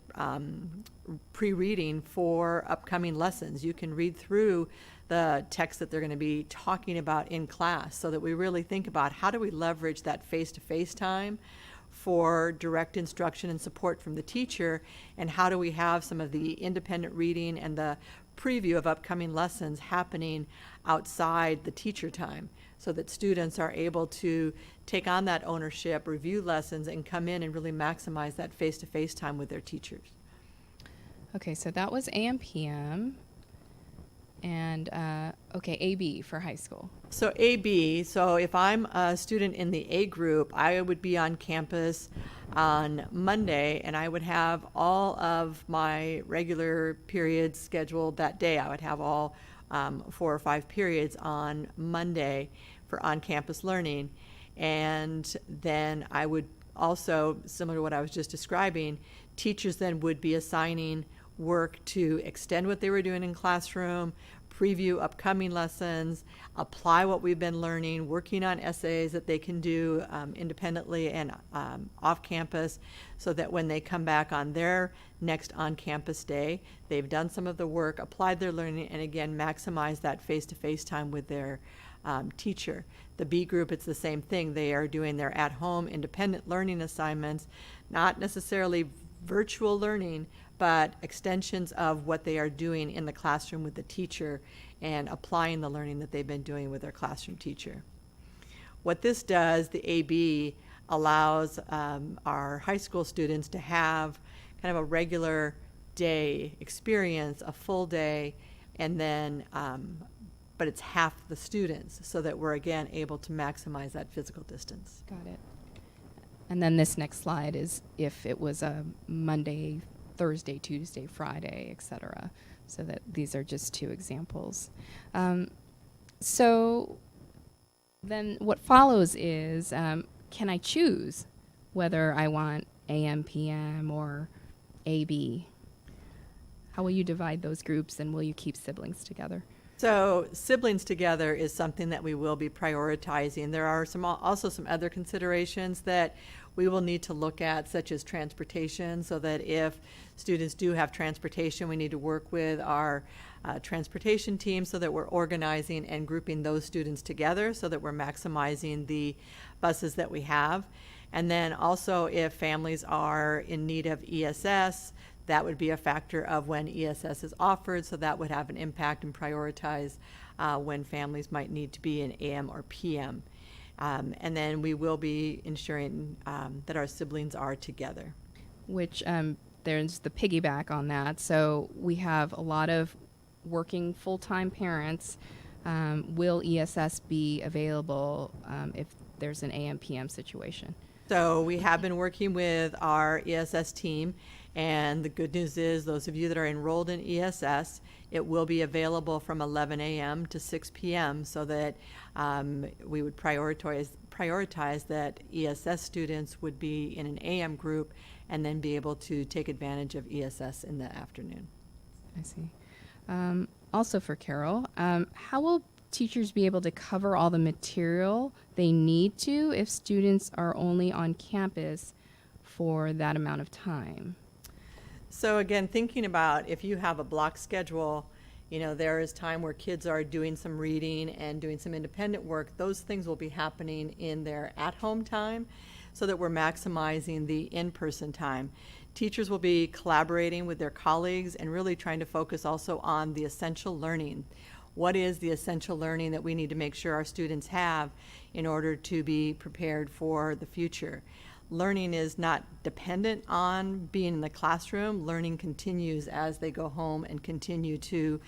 pre-reading for upcoming lessons, you can read through the text that they're going to be talking about in class, so that we really think about how do we leverage that face-to-face time for direct instruction and support from the teacher, and how do we have some of the independent reading and the preview of upcoming lessons happening outside the teacher time, so that students are able to take on that ownership, review lessons, and come in and really maximize that face-to-face time with their teachers. Okay, so that was AMPM. And, okay, AB for high school. So AB, so if I'm a student in the A group, I would be on campus on Monday, and I would have all of my regular periods scheduled that day. I would have all 4 or 5 periods on Monday for on-campus learning. And then I would also, similar to what I was just describing, teachers then would be assigning work to extend what they were doing in classroom, preview upcoming lessons, apply what we've been learning, working on essays that they can do independently and off campus, so that when they come back on their next on-campus day, they've done some of the work, applied their learning, and again, maximize that face-to-face time with their teacher. The B group, it's the same thing. They are doing their at-home independent learning assignments, not necessarily virtual learning, but extensions of what they are doing in the classroom with the teacher and applying the learning that they've been doing with their classroom teacher. What this does, the AB, allows our high school students to have kind of a regular day experience, a full day, and then, but it's half the students, so that we're again able to maximize that physical distance. Got it. And then this next slide is if it was a Monday, Thursday, Tuesday, Friday, etc. So that these are just 2 examples. So Then what follows is, can I choose whether I want AMPM or AB? How will you divide those groups, and will you keep siblings together? So siblings together is something that we will be prioritizing. There are also some other considerations that we will need to look at, such as transportation, so that if students do have transportation, we need to work with our transportation team so that we're organizing and grouping those students together so that we're maximizing the buses that we have. And then also if families are in need of ESS, that would be a factor of when ESS is offered, so that would have an impact and prioritize when families might need to be in AM or PM. And then we will be ensuring that our siblings are together. Which there's the piggyback on that. So we have a lot of working full-time parents. Will ESS be available if there's an AMPM situation? So we have been working with our ESS team, and the good news is those of you that are enrolled in ESS, it will be available from 11 a.m. to 6 p.m. so that we would prioritize that ESS students would be in an AM group and then be able to take advantage of ESS in the afternoon. I see. Also for Carol, how will teachers be able to cover all the material they need to if students are only on campus for that amount of time? So again, thinking about if you have a block schedule, you know, there is time where kids are doing some reading and doing some independent work. Those things will be happening in their at-home time so that we're maximizing the in-person time. Teachers will be collaborating with their colleagues and really trying to focus also on the essential learning. What is the essential learning that we need to make sure our students have in order to be prepared for the future? Learning is not dependent on being in the classroom. Learning continues as they go home and continue to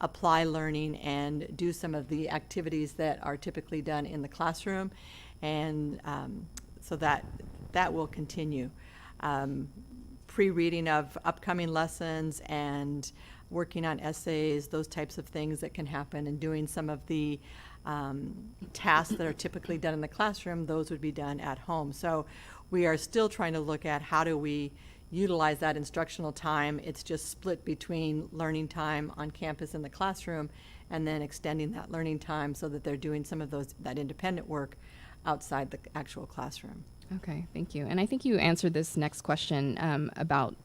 apply learning and do some of the activities that are typically done in the classroom. And so that will continue. Pre-reading of upcoming lessons and working on essays, those types of things that can happen, and doing some of the tasks that are typically done in the classroom, those would be done at home. So we are still trying to look at how do we utilize that instructional time. It's just split between learning time on campus in the classroom and then extending that learning time so that they're doing some of that independent work outside the actual classroom. Okay, thank you. And I think you answered this next question about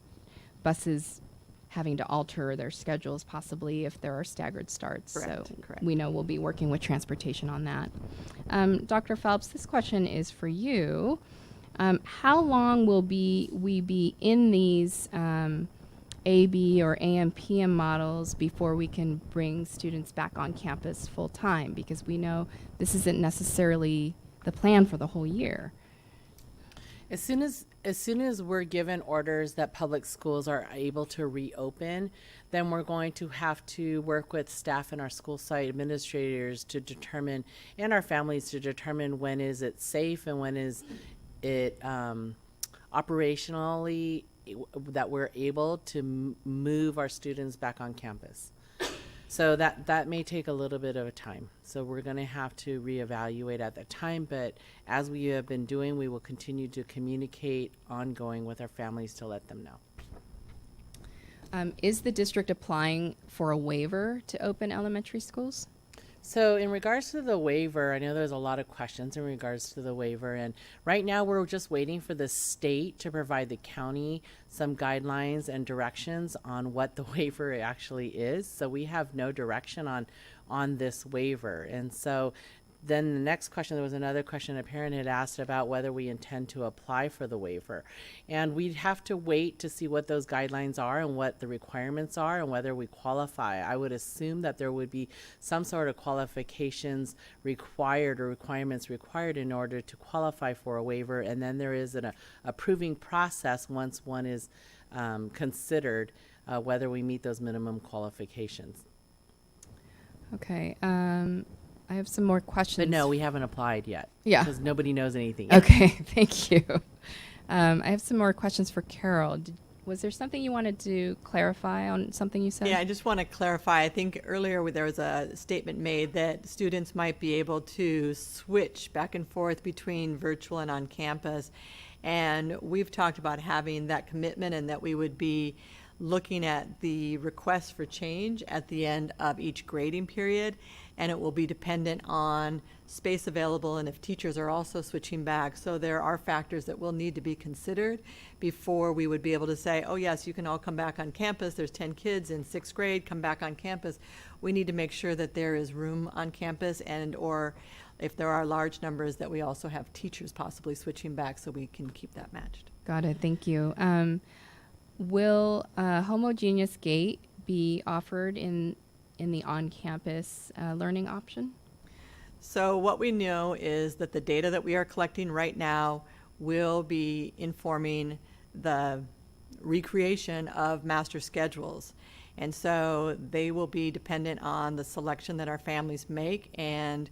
buses having to alter their schedules possibly if there are staggered starts. Correct, So correct. we know we'll be working with transportation on that. Dr. Phelps, this question is for you. How long will we be in these AB or AMPM models before we can bring students back on campus full time? Because we know this isn't necessarily the plan for the whole year. As soon as we're given orders that public schools are able to reopen, then we're going to have to work with staff and our school site administrators to determine, and our families to determine when is it safe and when is it operationally that we're able to move our students back on campus. So that may take a little bit of a time. So we're going to have to reevaluate at that time, but as we have been doing, we will continue to communicate ongoing with our families to let them know. Is the district applying for a waiver to open elementary schools? So in regards to the waiver, I know there's a lot of questions in regards to the waiver, and right now we're just waiting for the state to provide the county some guidelines and directions on what the waiver actually is. So we have no direction on this waiver. And so then the next question, there was another question a parent had asked about whether we intend to apply for the waiver. And we'd have to wait to see what those guidelines are and what the requirements are and whether we qualify. I would assume that there would be some sort of qualifications required or requirements required in order to qualify for a waiver. And then there is an approving process once one is considered whether we meet those minimum qualifications. Okay. I have some more questions. But no, we haven't applied yet. Yeah. Because nobody knows anything yet. Okay, thank you. I have some more questions for Carol. was there something you wanted to clarify on something you said? Yeah, I just want to clarify. I think earlier there was a statement made that students might be able to switch back and forth between virtual and on campus. And we've talked about having that commitment and that we would be looking at the requests for change at the end of each grading period. And it will be dependent on space available and if teachers are also switching back. So there are factors that will need to be considered before we would be able to say, oh yes, you can all come back on campus. There's 10 kids in 6th grade, come back on campus. We need to make sure that there is room on campus, and or if there are large numbers, that we also have teachers possibly switching back so we can keep that matched. Got it. Thank you. Will a homogeneous gate be offered in the on-campus learning option? So what we know is that the data that we are collecting right now will be informing the recreation of master schedules. And so they will be dependent on the selection that our families make. And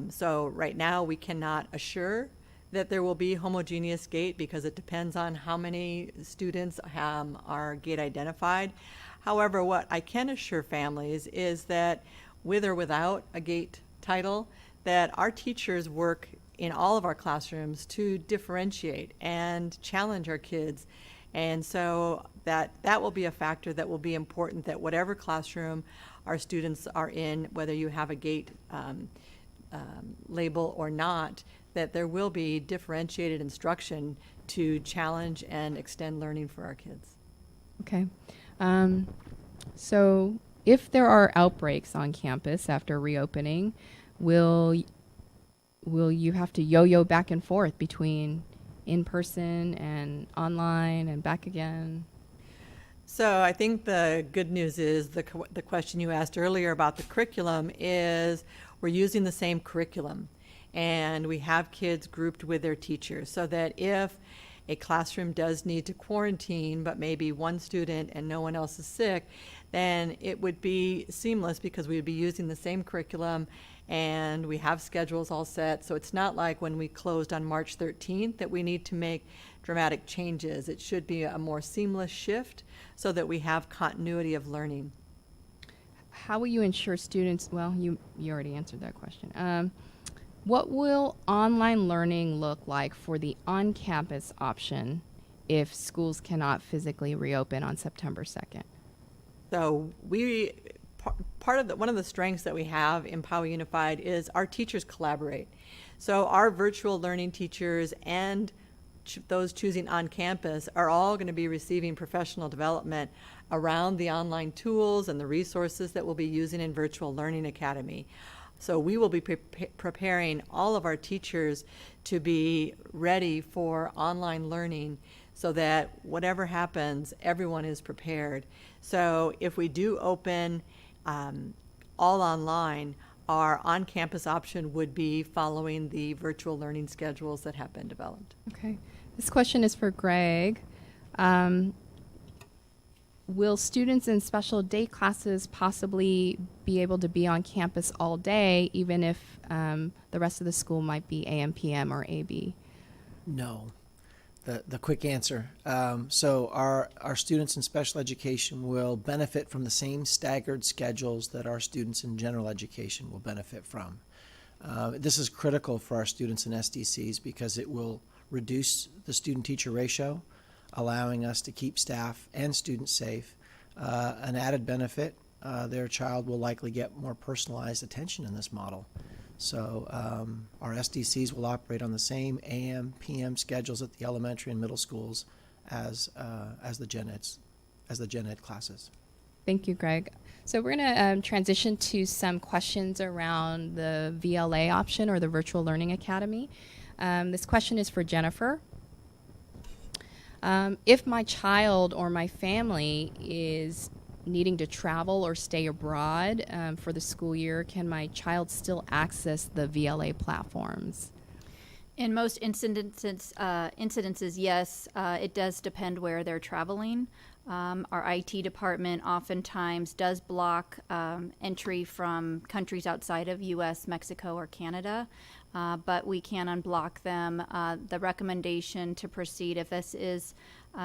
so right now we cannot assure that there will be homogeneous gate because it depends on how many students are gate identified. However, what I can assure families is that with or without a gate title, that our teachers work in all of our classrooms to differentiate and challenge our kids. And so that will be a factor that will be important, that whatever classroom our students are in, whether you have a gate label or not, that there will be differentiated instruction to challenge and extend learning for our kids. Okay. So if there are outbreaks on campus after reopening, will you have to yo-yo back and forth between in-person and online and back again? So I think the good news is the question you asked earlier about the curriculum is we're using the same curriculum, and we have kids grouped with their teachers so that if a classroom does need to quarantine, but maybe one student and no one else is sick, then it would be seamless because we would be using the same curriculum and we have schedules all set. So it's not like when we closed on March 13th that we need to make dramatic changes. It should be a more seamless shift so that we have continuity of learning. How will you ensure students, well, you already answered that question. What will online learning look like for the on-campus option if schools cannot physically reopen on September 2nd? So one of the strengths that we have in Poway Unified is our teachers collaborate. So our virtual learning teachers and those choosing on campus are all going to be receiving professional development around the online tools and the resources that we'll be using in Virtual Learning Academy. So we will be preparing all of our teachers to be ready for online learning so that whatever happens, everyone is prepared. So if we do open all online, our on-campus option would be following the virtual learning schedules that have been developed. Okay. This question is for Greg. Will students in special day classes possibly be able to be on campus all day, even if the rest of the school might be AMPM or AB? No. The quick answer. So our students in special education will benefit from the same staggered schedules that our students in general education will benefit from. This is critical for our students in SDCs because it will reduce the student-teacher ratio, allowing us to keep staff and students safe. An added benefit, their child will likely get more personalized attention in this model. So our SDCs will operate on the same AM, PM schedules at the elementary and middle schools as the gen ed classes. Thank you, Greg. So we're going to transition to some questions around the VLA option or the Virtual Learning Academy. This question is for Jennifer. If my child or my family is needing to travel or stay abroad for the school year, can my child still access the VLA platforms? In most incidences, yes. It does depend where they're traveling. Our IT department oftentimes does block entry from countries outside of U.S., Mexico, or Canada, but we can unblock them. The recommendation to proceed if this is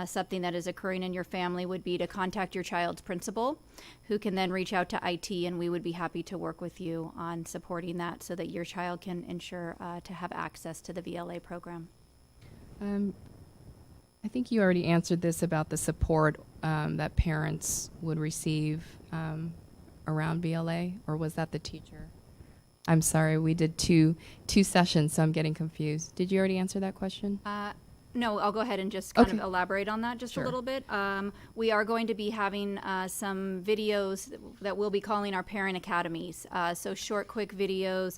something that is occurring in your family would be to contact your child's principal, who can then reach out to IT, and we would be happy to work with you on supporting that so that your child can ensure to have access to the VLA program. I think you already answered this about the support that parents would receive around VLA, or was that the teacher? I'm sorry, we did two sessions, so I'm getting confused. Did you already answer that question? No, I'll go ahead and just kind of Okay. elaborate on that just Sure. a little bit. We are going to be having some videos that we'll be calling our parent academies. So short, quick videos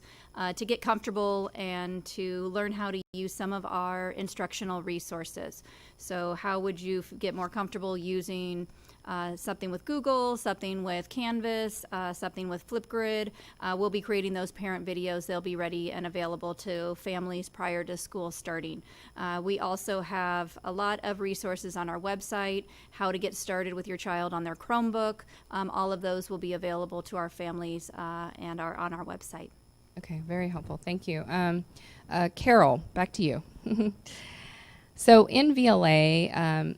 to get comfortable and to learn how to use some of our instructional resources. So how would you get more comfortable using something with Google, something with Canvas, something with Flipgrid? We'll be creating those parent videos. They'll be ready and available to families prior to school starting. We also have a lot of resources on our website, how to get started with your child on their Chromebook. All of those will be available to our families and are on our website. Okay, very helpful. Thank you. Carol, back to you. So in VLA,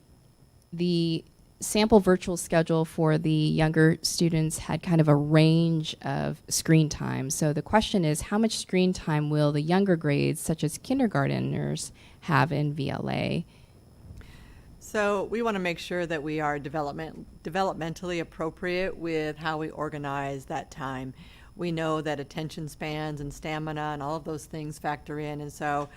the sample virtual schedule for the younger students had kind of a range of screen time. So the question is, how much screen time will the younger grades, such as kindergarteners, have in VLA? So we want to make sure that we are developmentally appropriate with how we organize that time. We know that attention spans and stamina and all of those things factor in, and so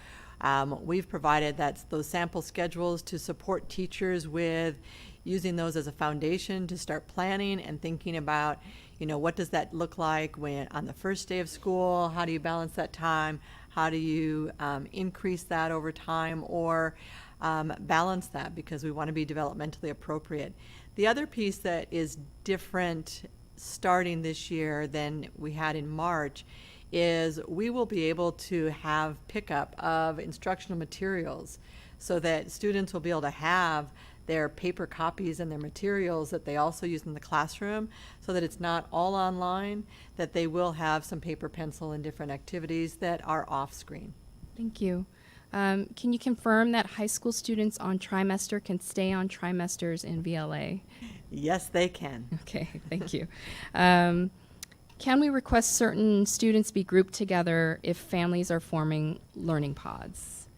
we've provided those sample schedules to support teachers with using those as a foundation to start planning and thinking about, what does that look like when on the first day of school? How do you balance that time? How do you increase that over time, or balance that, because we want to be developmentally appropriate. The other piece that is different starting this year than we had in March is we will be able to have pickup of instructional materials so that students will be able to have their paper copies and their materials that they also use in the classroom, so that it's not all online, that they will have some paper, pencil, and different activities that are off screen. Thank you. Can you confirm that high school students on trimester can stay on trimesters in VLA? Yes, they can. Okay, thank you. Can we request certain students be grouped together if families are forming learning pods?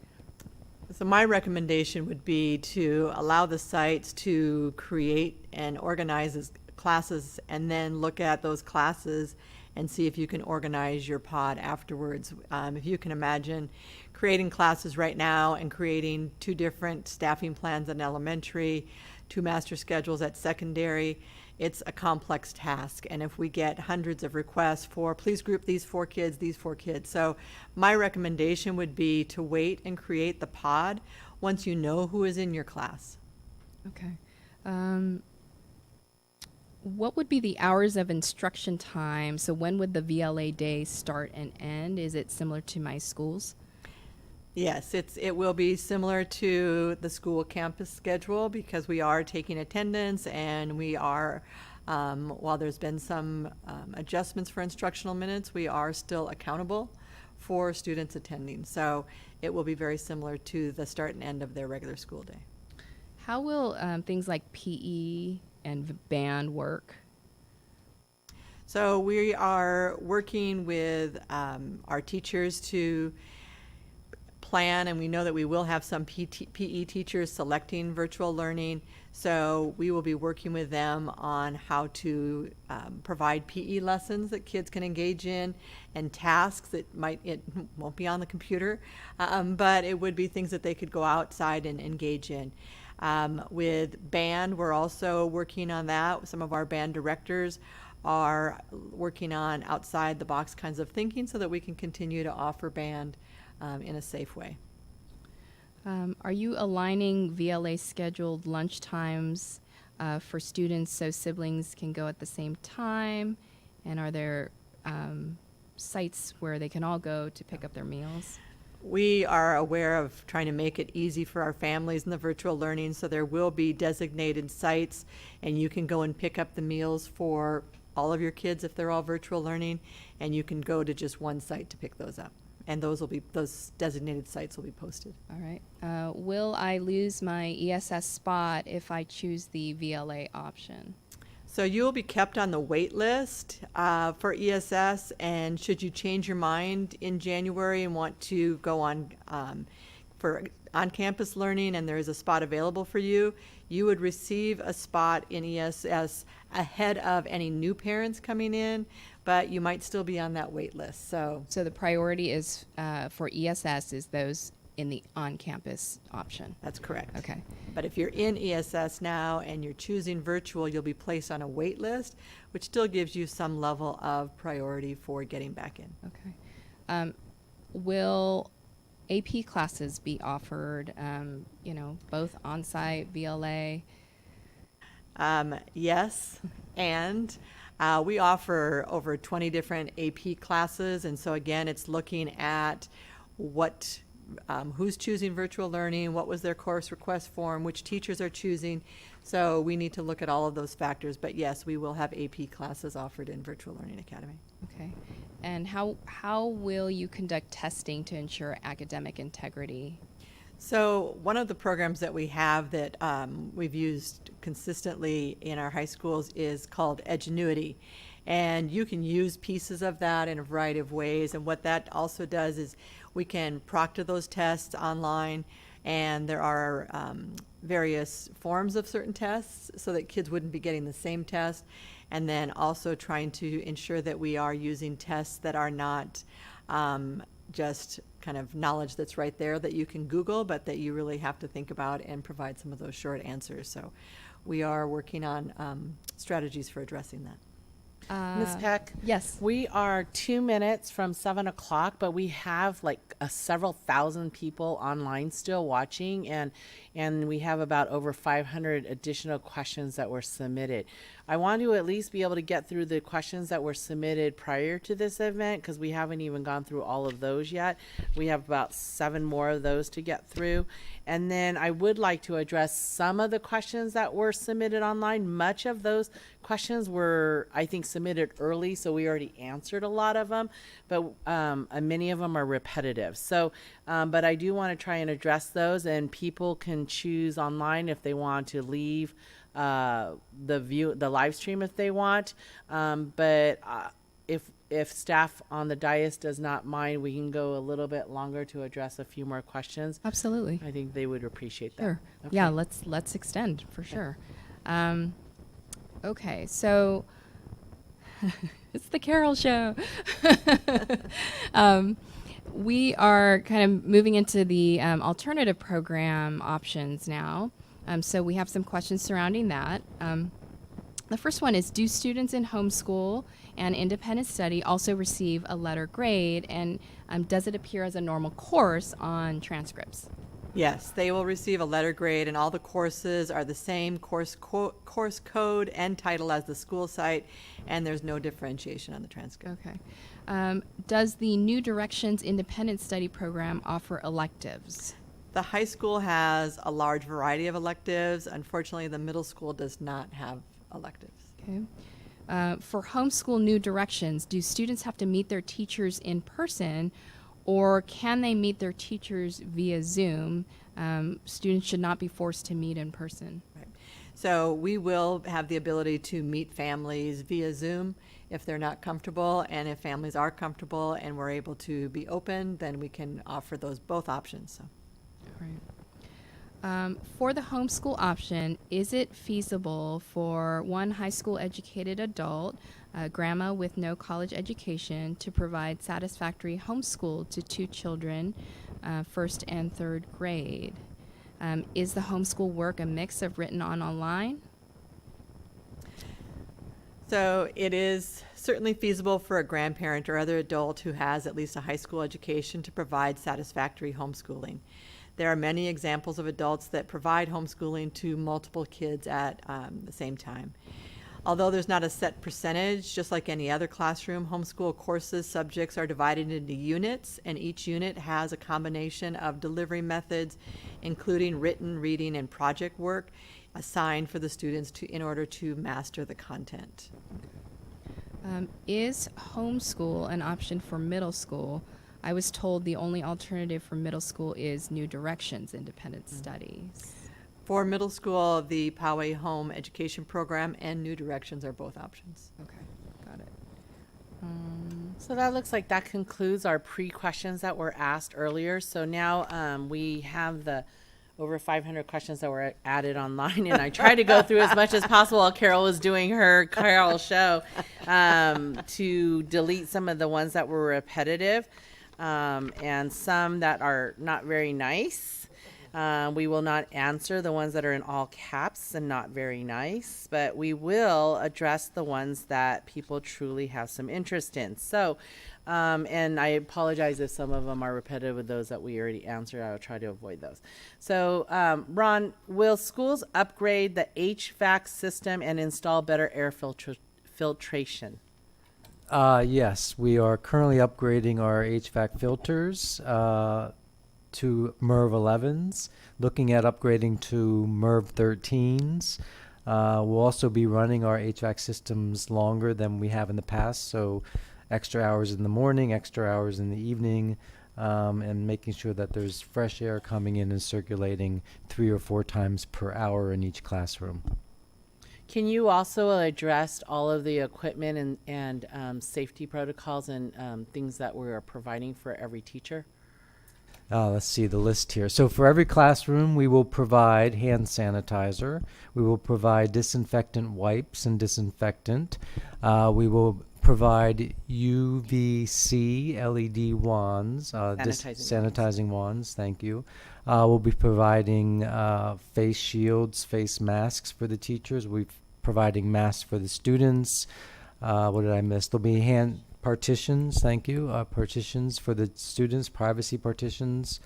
So my recommendation would be to allow the sites to create and organize classes, and then look at those classes and see if you can organize your pod afterwards. If you can imagine creating classes right now and creating 2 different staffing plans in elementary, 2 master schedules at secondary, it's a complex task. And if we get hundreds of requests for, please group these 4 kids, these 4 kids. So my recommendation would be to wait and create the pod once you know who is in your class. Okay. What would be the hours of instruction time? So when would the VLA day start and end? Is it similar to my schools? Yes, it will be similar to the school campus schedule, because we are taking attendance, and we are, while there's been some adjustments for instructional minutes, we are still accountable for students attending. So it will be very similar to the start and end of their regular school day. How will things like PE and band work? So we are working with our teachers to plan, and we know that we will have some PE teachers selecting virtual learning. So we will be working with them on how to provide PE lessons that kids can engage in, and tasks that it won't be on the computer, but it would be things that they could go outside and engage in. With band, we're also working on that. Some of our band directors are working on outside the box kinds of thinking so that we can continue to offer band in a safe way. Are you aligning VLA scheduled lunch times for students so siblings can go at the same time? And are there sites where they can all go to pick up their meals? We are aware of trying to make it easy for our families in the virtual learning, so there will be designated sites, and you can go and pick up the meals for all of your kids if they're all virtual learning, and you can go to just one site to pick those up. and those designated sites will be posted. All right. Will I lose my ESS spot if I choose the VLA option? So you will be kept on the wait list for ESS, and should you change your mind in January and want to go on for on-campus learning and there is a spot available for you, you would receive a spot in ESS ahead of any new parents coming in, but you might still be on that wait list. So So the priority is for ESS is those in the on-campus option. that's correct. Okay. But if you're in ESS now and you're choosing virtual, you'll be placed on a wait list, which still gives you some level of priority for getting back in. Okay. Will AP classes be offered, both on-site, VLA? Yes, and we offer over 20 different AP classes, and so again, it's looking at who's choosing virtual learning, what was their course request form, which teachers are choosing. So we need to look at all of those factors, but yes, we will have AP classes offered in Virtual Learning Academy. Okay. And how will you conduct testing to ensure academic integrity? So one of the programs that we have that we've used consistently in our high schools is called Edgenuity. And you can use pieces of that in a variety of ways. And what that also does is we can proctor those tests online, and there are various forms of certain tests so that kids wouldn't be getting the same test. And then also trying to ensure that we are using tests that are not just kind of knowledge that's right there that you can Google, but that you really have to think about and provide some of those short answers. So we are working on strategies for addressing that. Ms. Peck? Yes. We are 2 minutes from 7 o'clock, but we have like several thousand people online still watching, and we have about over 500 additional questions that were submitted. I want to at least be able to get through the questions that were submitted prior to this event, because we haven't even gone through all of those yet. We have about 7 more of those to get through. And then I would like to address some of the questions that were submitted online. Much of those questions were, I think, submitted early, so we already answered a lot of them, but many of them are repetitive. So, but I do want to try and address those, and people can choose online if they want to leave the live stream if they want. But if staff on the dais does not mind, we can go a little bit longer to address a few more questions. Absolutely. I think they would appreciate that. Sure. Okay. Yeah, let's extend for sure. Okay, so it's the Carol show. We are kind of moving into the alternative program options now. So we have some questions surrounding that. The first one is, do students in homeschool and independent study also receive a letter grade, and does it appear as a normal course on transcripts? Yes, they will receive a letter grade, and all the courses are the same course code and title as the school site, and there's no differentiation on the transcript. Okay. Does the New Directions Independent Study Program offer electives? The high school has a large variety of electives. Unfortunately, the middle school does not have electives. Okay. For homeschool New Directions, do students have to meet their teachers in person, or can they meet their teachers via Zoom? Students should not be forced to meet in person. Right. So we will have the ability to meet families via Zoom if they're not comfortable, and if families are comfortable and we're able to be open, then we can offer those both options. So. Right. For the homeschool option, is it feasible for one high school educated adult, grandma with no college education, to provide satisfactory homeschool to 2 children, 1st and 3rd grade? Is the homeschool work a mix of written on online? So it is certainly feasible for a grandparent or other adult who has at least a high school education to provide satisfactory homeschooling. There are many examples of adults that provide homeschooling to multiple kids at the same time. Although there's not a set percentage, just like any other classroom, homeschool courses subjects are divided into units, and each unit has a combination of delivery methods, including written, reading, and project work assigned for the students in order to master the content. Is homeschool an option for middle school? I was told the only alternative for middle school is New Directions Independent Studies. For middle school, the Poway Home Education Program and New Directions are both options. Okay, got it. So that looks like that concludes our pre-questions that were asked earlier. So now we have the over 500 questions that were added online, and I tried to go through as much as possible while Carol was doing her Carol show to delete some of the ones that were repetitive and some that are not very nice. We will not answer the ones that are in all caps and not very nice, but we will address the ones that people truly have some interest in. So, and I apologize if some of them are repetitive with those that we already answered. I'll try to avoid those. So, Ron, will schools upgrade the HVAC system and install better air filtration? Yes, we are currently upgrading our HVAC filters to MERV 11s, looking at upgrading to MERV 13s. We'll also be running our HVAC systems longer than we have in the past, so extra hours in the morning, extra hours in the evening, and making sure that there's fresh air coming in and circulating 3 or 4 times per hour in each classroom. Can you also address all of the equipment and safety protocols and things that we are providing for every teacher? Let's see the list here. So for every classroom, we will provide hand sanitizer. We will provide disinfectant wipes and disinfectant. We will provide UVC LED wands, sanitizing wands. Thank you. We'll be providing face shields, face masks for the teachers. We're providing masks for the students. What did I miss? There'll be hand partitions, thank you, partitions for the students, privacy partitions,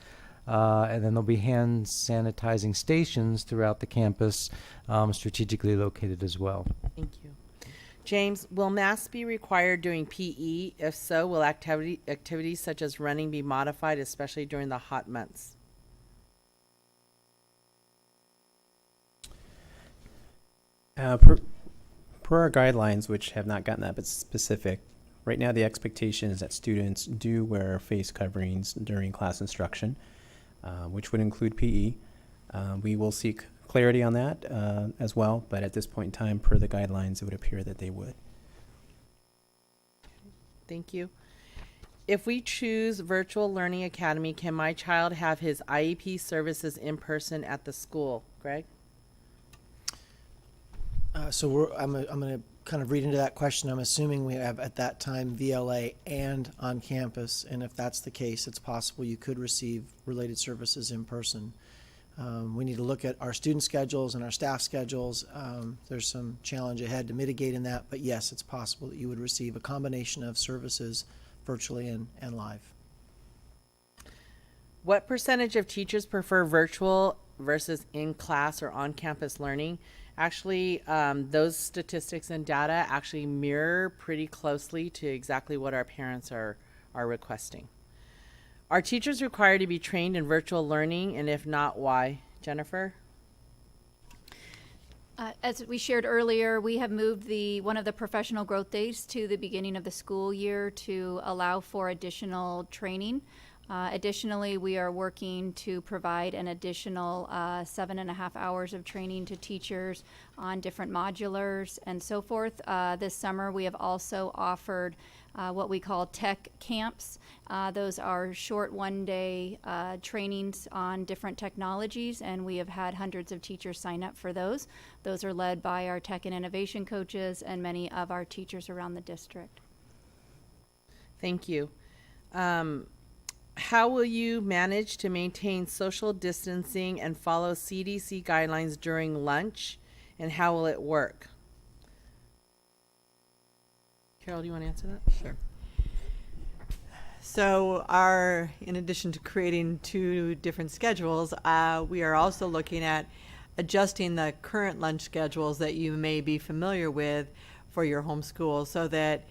and then there'll be hand sanitizing stations throughout the campus, strategically located as well. Thank you. James, will masks be required during PE? If so, will activities such as running be modified, especially during the hot months? Per our guidelines, which have not gotten that but specific, right now the expectation is that students do wear face coverings during class instruction, which would include PE. We will seek clarity on that as well, but at this point in time, per the guidelines, it would appear that they would. Thank you. If we choose Virtual Learning Academy, can my child have his IEP services in person at the school? Greg? I'm going to kind of read into that question. I'm assuming we have at that time VLA and on campus, and if that's the case, it's possible you could receive related services in person. We need to look at our student schedules and our staff schedules. There's some challenge ahead to mitigate in that, but yes, it's possible that you would receive a combination of services virtually and live. What percentage of teachers prefer virtual versus in-class or on-campus learning? Actually, those statistics and data actually mirror pretty closely to exactly what our parents are requesting. Are teachers required to be trained in virtual learning, and if not, why? Jennifer? As we shared earlier, we have moved one of the professional growth days to the beginning of the school year to allow for additional training. Additionally, we are working to provide an additional 7.5 hours of training to teachers on different modulars and so forth. This summer, we have also offered what we call tech camps. Those are short one-day trainings on different technologies, and we have had hundreds of teachers sign up for those. Those are led by our tech and innovation coaches and many of our teachers around the district. Thank you. How will you manage to maintain social distancing and follow CDC guidelines during lunch, and how will it work? Carol, do you want to answer that? Sure. So in addition to creating 2 different schedules, we are also looking at adjusting the current lunch schedules that you may be familiar with for your homeschool, so that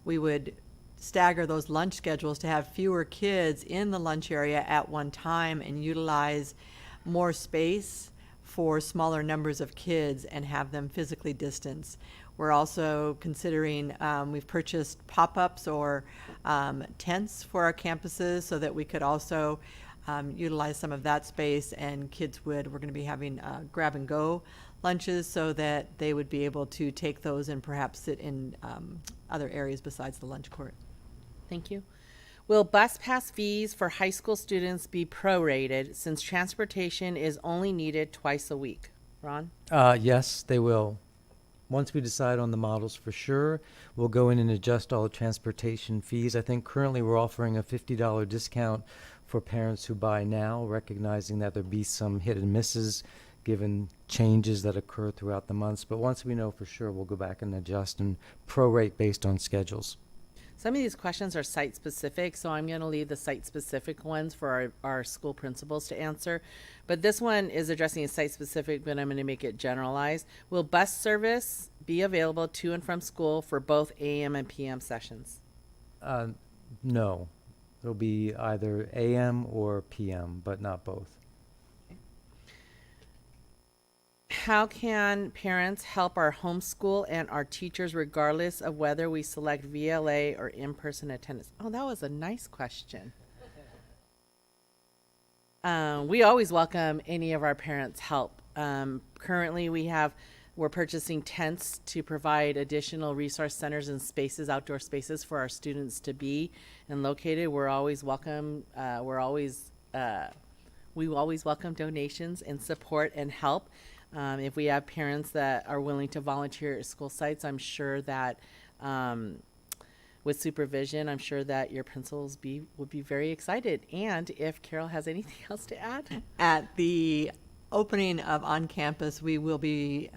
we would stagger those lunch schedules to have fewer kids in the lunch area at one time and utilize more space for smaller numbers of kids and have them physically distanced. We're also considering, we've purchased pop-ups or tents for our campuses so that we could also utilize some of that space, and we're going to be having grab and go lunches so that they would be able to take those and perhaps sit in other areas besides the lunch court. Thank you. Will bus pass fees for high school students be prorated since transportation is only needed twice a week? Ron? Yes, they will. Once we decide on the models for sure, we'll go in and adjust all the transportation fees. I think currently we're offering a $50 discount for parents who buy now, recognizing that there'll be some hit and misses given changes that occur throughout the months. But once we know for sure, we'll go back and adjust and prorate based on schedules. Some of these questions are site specific, so I'm going to leave the site specific ones for our school principals to answer. But this one is addressing a site specific, but I'm going to make it generalized. Will bus service be available to and from school for both AM and PM sessions? No, it'll be either AM or PM, but not both. How can parents help our homeschool and our teachers regardless of whether we select VLA or in-person attendance? Oh, that was a nice question. We always welcome any of our parents' help. Currently, we're purchasing tents to provide additional resource centers and spaces, outdoor spaces for our students to be and located. We're always welcome. We always welcome donations and support and help. If we have parents that are willing to volunteer at school sites, I'm sure that with supervision, I'm sure that your principals would be very excited. And if Carol has anything else to add? At the opening of on-campus, we won't be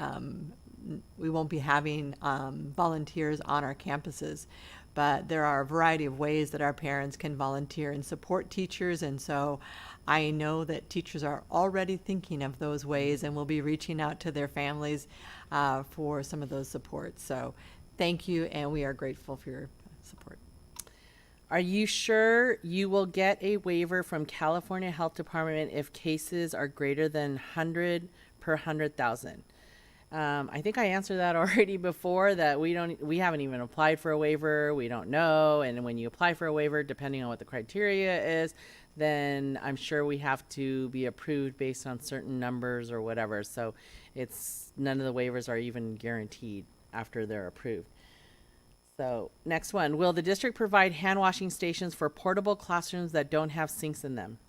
having volunteers on our campuses, but there are a variety of ways that our parents can volunteer and support teachers, and so I know that teachers are already thinking of those ways and will be reaching out to their families for some of those supports. So thank you, and we are grateful for your support. Are you sure you will get a waiver from California Health Department if cases are greater than 100 per 100,000? I think I answered that already before, that we haven't even applied for a waiver. We don't know. And when you apply for a waiver, depending on what the criteria is, then I'm sure we have to be approved based on certain numbers or whatever. So none of the waivers are even guaranteed after they're approved. So next one, will the district provide hand washing stations for portable classrooms that don't have sinks in them?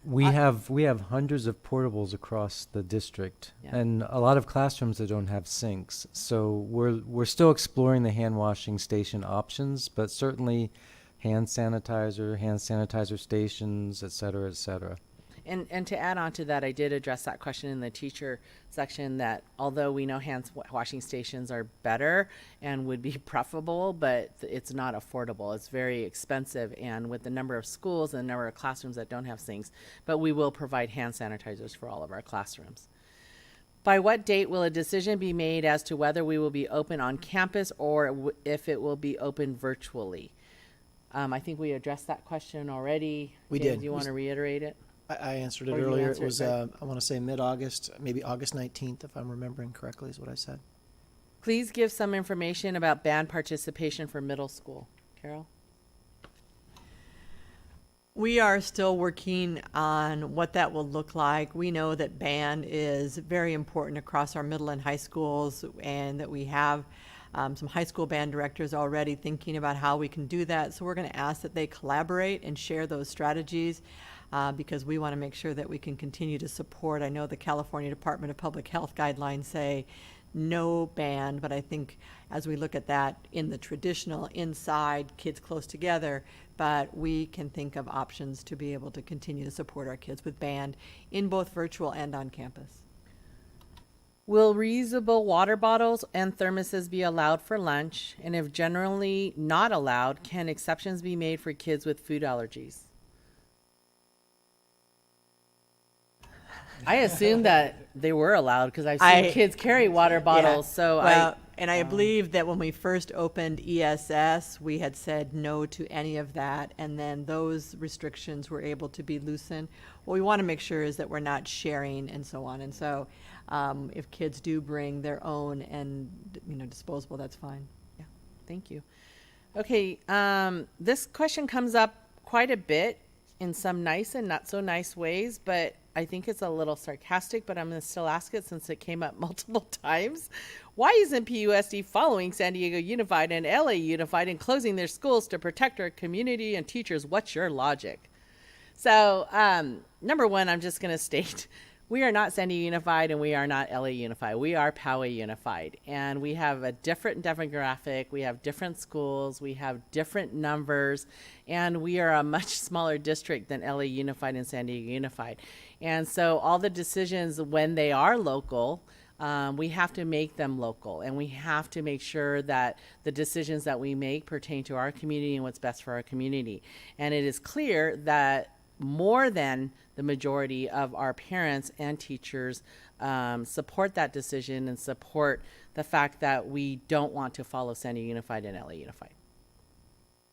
We have hundreds of portables across the district, Yeah. and a lot of classrooms that don't have sinks. So we're still exploring the hand washing station options, but certainly hand sanitizer stations, et cetera, et cetera. And to add on to that, I did address that question in the teacher section, that although we know hand washing stations are better and would be preferable, but it's not affordable. It's very expensive, and with the number of schools and the number of classrooms that don't have sinks, but we will provide hand sanitizers for all of our classrooms. By what date will a decision be made as to whether we will be open on campus or if it will be open virtually? I think we addressed that question already. We James, did. you want to reiterate it? I answered it Or you earlier. answered It was, it, right? I want to say mid-August, maybe August 19th, if I'm remembering correctly, is what I said. Please give some information about band participation for middle school. Carol? We are still working on what that will look like. We know that band is very important across our middle and high schools, and that we have some high school band directors already thinking about how we can do that. So we're going to ask that they collaborate and share those strategies because we want to make sure that we can continue to support. I know the California Department of Public Health guidelines say no band, but I think as we look at that in the traditional inside, kids close together, but we can think of options to be able to continue to support our kids with band in both virtual and on campus. Will reusable water bottles and thermoses be allowed for lunch? And if generally not allowed, can exceptions be made for kids with food allergies? I assume that they were allowed because I've seen kids carry water bottles. So well, And I believe that when we first opened ESS, we had said no to any of that, and then those restrictions were able to be loosened. What we want to make sure is that we're not sharing and so on. And so if kids do bring their own and, disposable, that's fine. Yeah, thank you. Okay, this question comes up quite a bit in some nice and not so nice ways, but I think it's a little sarcastic, but I'm going to still ask it since it came up multiple times. Why isn't PUSD following San Diego Unified and LA Unified in closing their schools to protect our community and teachers? What's your logic? So, number one, I'm just going to state we are not San Diego Unified and we are not LA Unified. We are Poway Unified, and we have a different demographic. We have different schools. We have different numbers, and we are a much smaller district than LA Unified and San Diego Unified. And so all the decisions when they are local, we have to make them local, and we have to make sure that the decisions that we make pertain to our community and what's best for our community. And it is clear that more than the majority of our parents and teachers support that decision and support the fact that we don't want to follow San Diego Unified and LA Unified.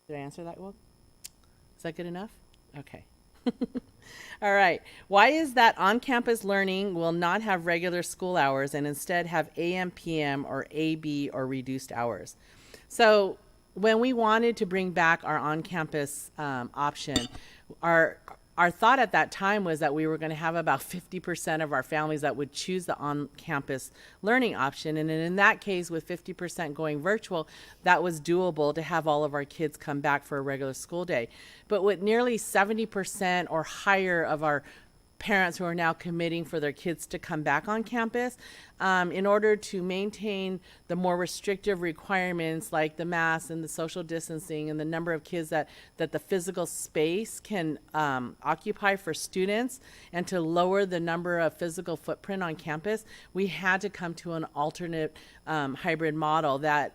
Did I answer that well? Is that good enough? Okay. All right. Why is that on-campus learning will not have regular school hours and instead have AMPM or AB or reduced hours? So when we wanted to bring back our on-campus option, our thought at that time was that we were going to have about 50% of our families that would choose the on-campus learning option. And in that case, with 50% going virtual, that was doable to have all of our kids come back for a regular school day. But with nearly 70% or higher of our parents who are now committing for their kids to come back on campus, in order to maintain the more restrictive requirements like the masks and the social distancing and the number of kids that the physical space can occupy for students, and to lower the number of physical footprint on campus, we had to come to an alternate hybrid model that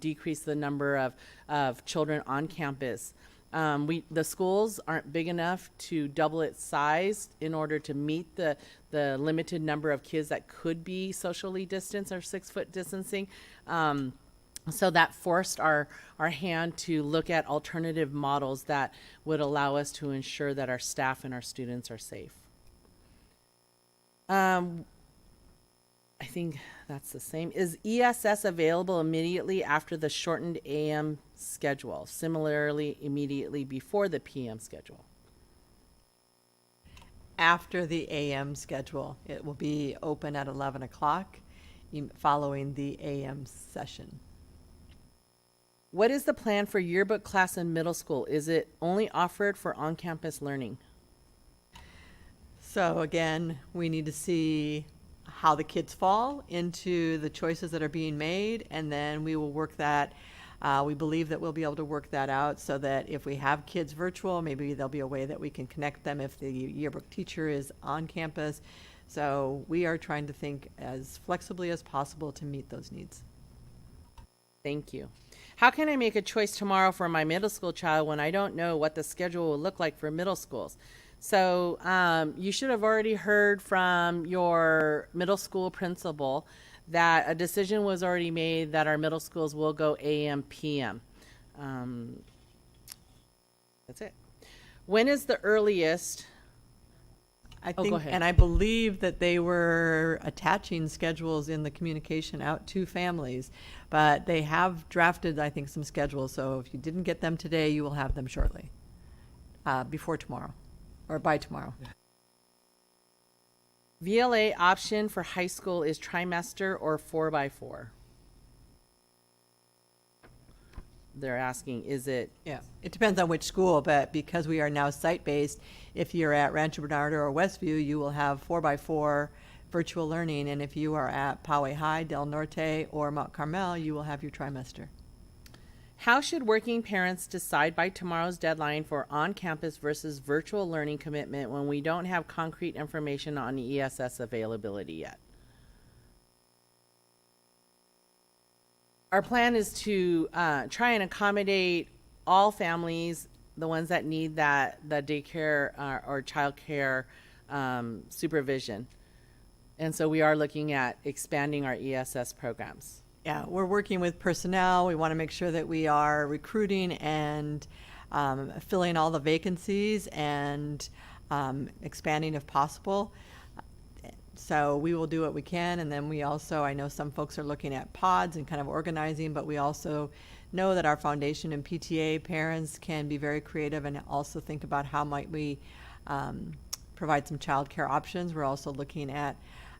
decreased the number of children on campus. The schools aren't big enough to double its size in order to meet the limited number of kids that could be socially distanced or 6-foot distancing. So that forced our hand to look at alternative models that would allow us to ensure that our staff and our students are safe. I think that's the same. Is ESS available immediately after the shortened AM schedule? Similarly, immediately before the PM schedule? After the AM schedule, it will be open at 11 o'clock following the AM session. What is the plan for yearbook class in middle school? Is it only offered for on-campus learning? So again, we need to see how the kids fall into the choices that are being made, and then we will work that. We believe that we'll be able to work that out so that if we have kids virtual, maybe there'll be a way that we can connect them if the yearbook teacher is on campus. So we are trying to think as flexibly as possible to meet those needs. Thank you. How can I make a choice tomorrow for my middle school child when I don't know what the schedule will look like for middle schools? So you should have already heard from your middle school principal that a decision was already made that our middle schools will go AMPM. That's it. When is the earliest? I go think, ahead. and I believe that they were attaching schedules in the communication out to families, but they have drafted, I think, some schedules. So if you didn't get them today, you will have them shortly, before tomorrow, or by tomorrow. VLA option for high school is trimester or 4x4? They're asking, is it? Yeah, it depends on which school, but because we are now site-based, if you're at Rancho Bernardo or Westview, you will have 4x4 virtual learning, and if you are at Poway High, Del Norte, or Mount Carmel, you will have your trimester. How should working parents decide by tomorrow's deadline for on-campus versus virtual learning commitment when we don't have concrete information on ESS availability yet? Our plan is to try and accommodate all families, the ones that need the daycare or childcare supervision. And so we are looking at expanding our ESS programs. Yeah, we're working with personnel. We want to make sure that we are recruiting and filling all the vacancies and expanding if possible. So we will do what we can, and then we also, I know some folks are looking at pods and kind of organizing, but we also know that our foundation and PTA parents can be very creative and also think about how might we provide some childcare options. We're also looking at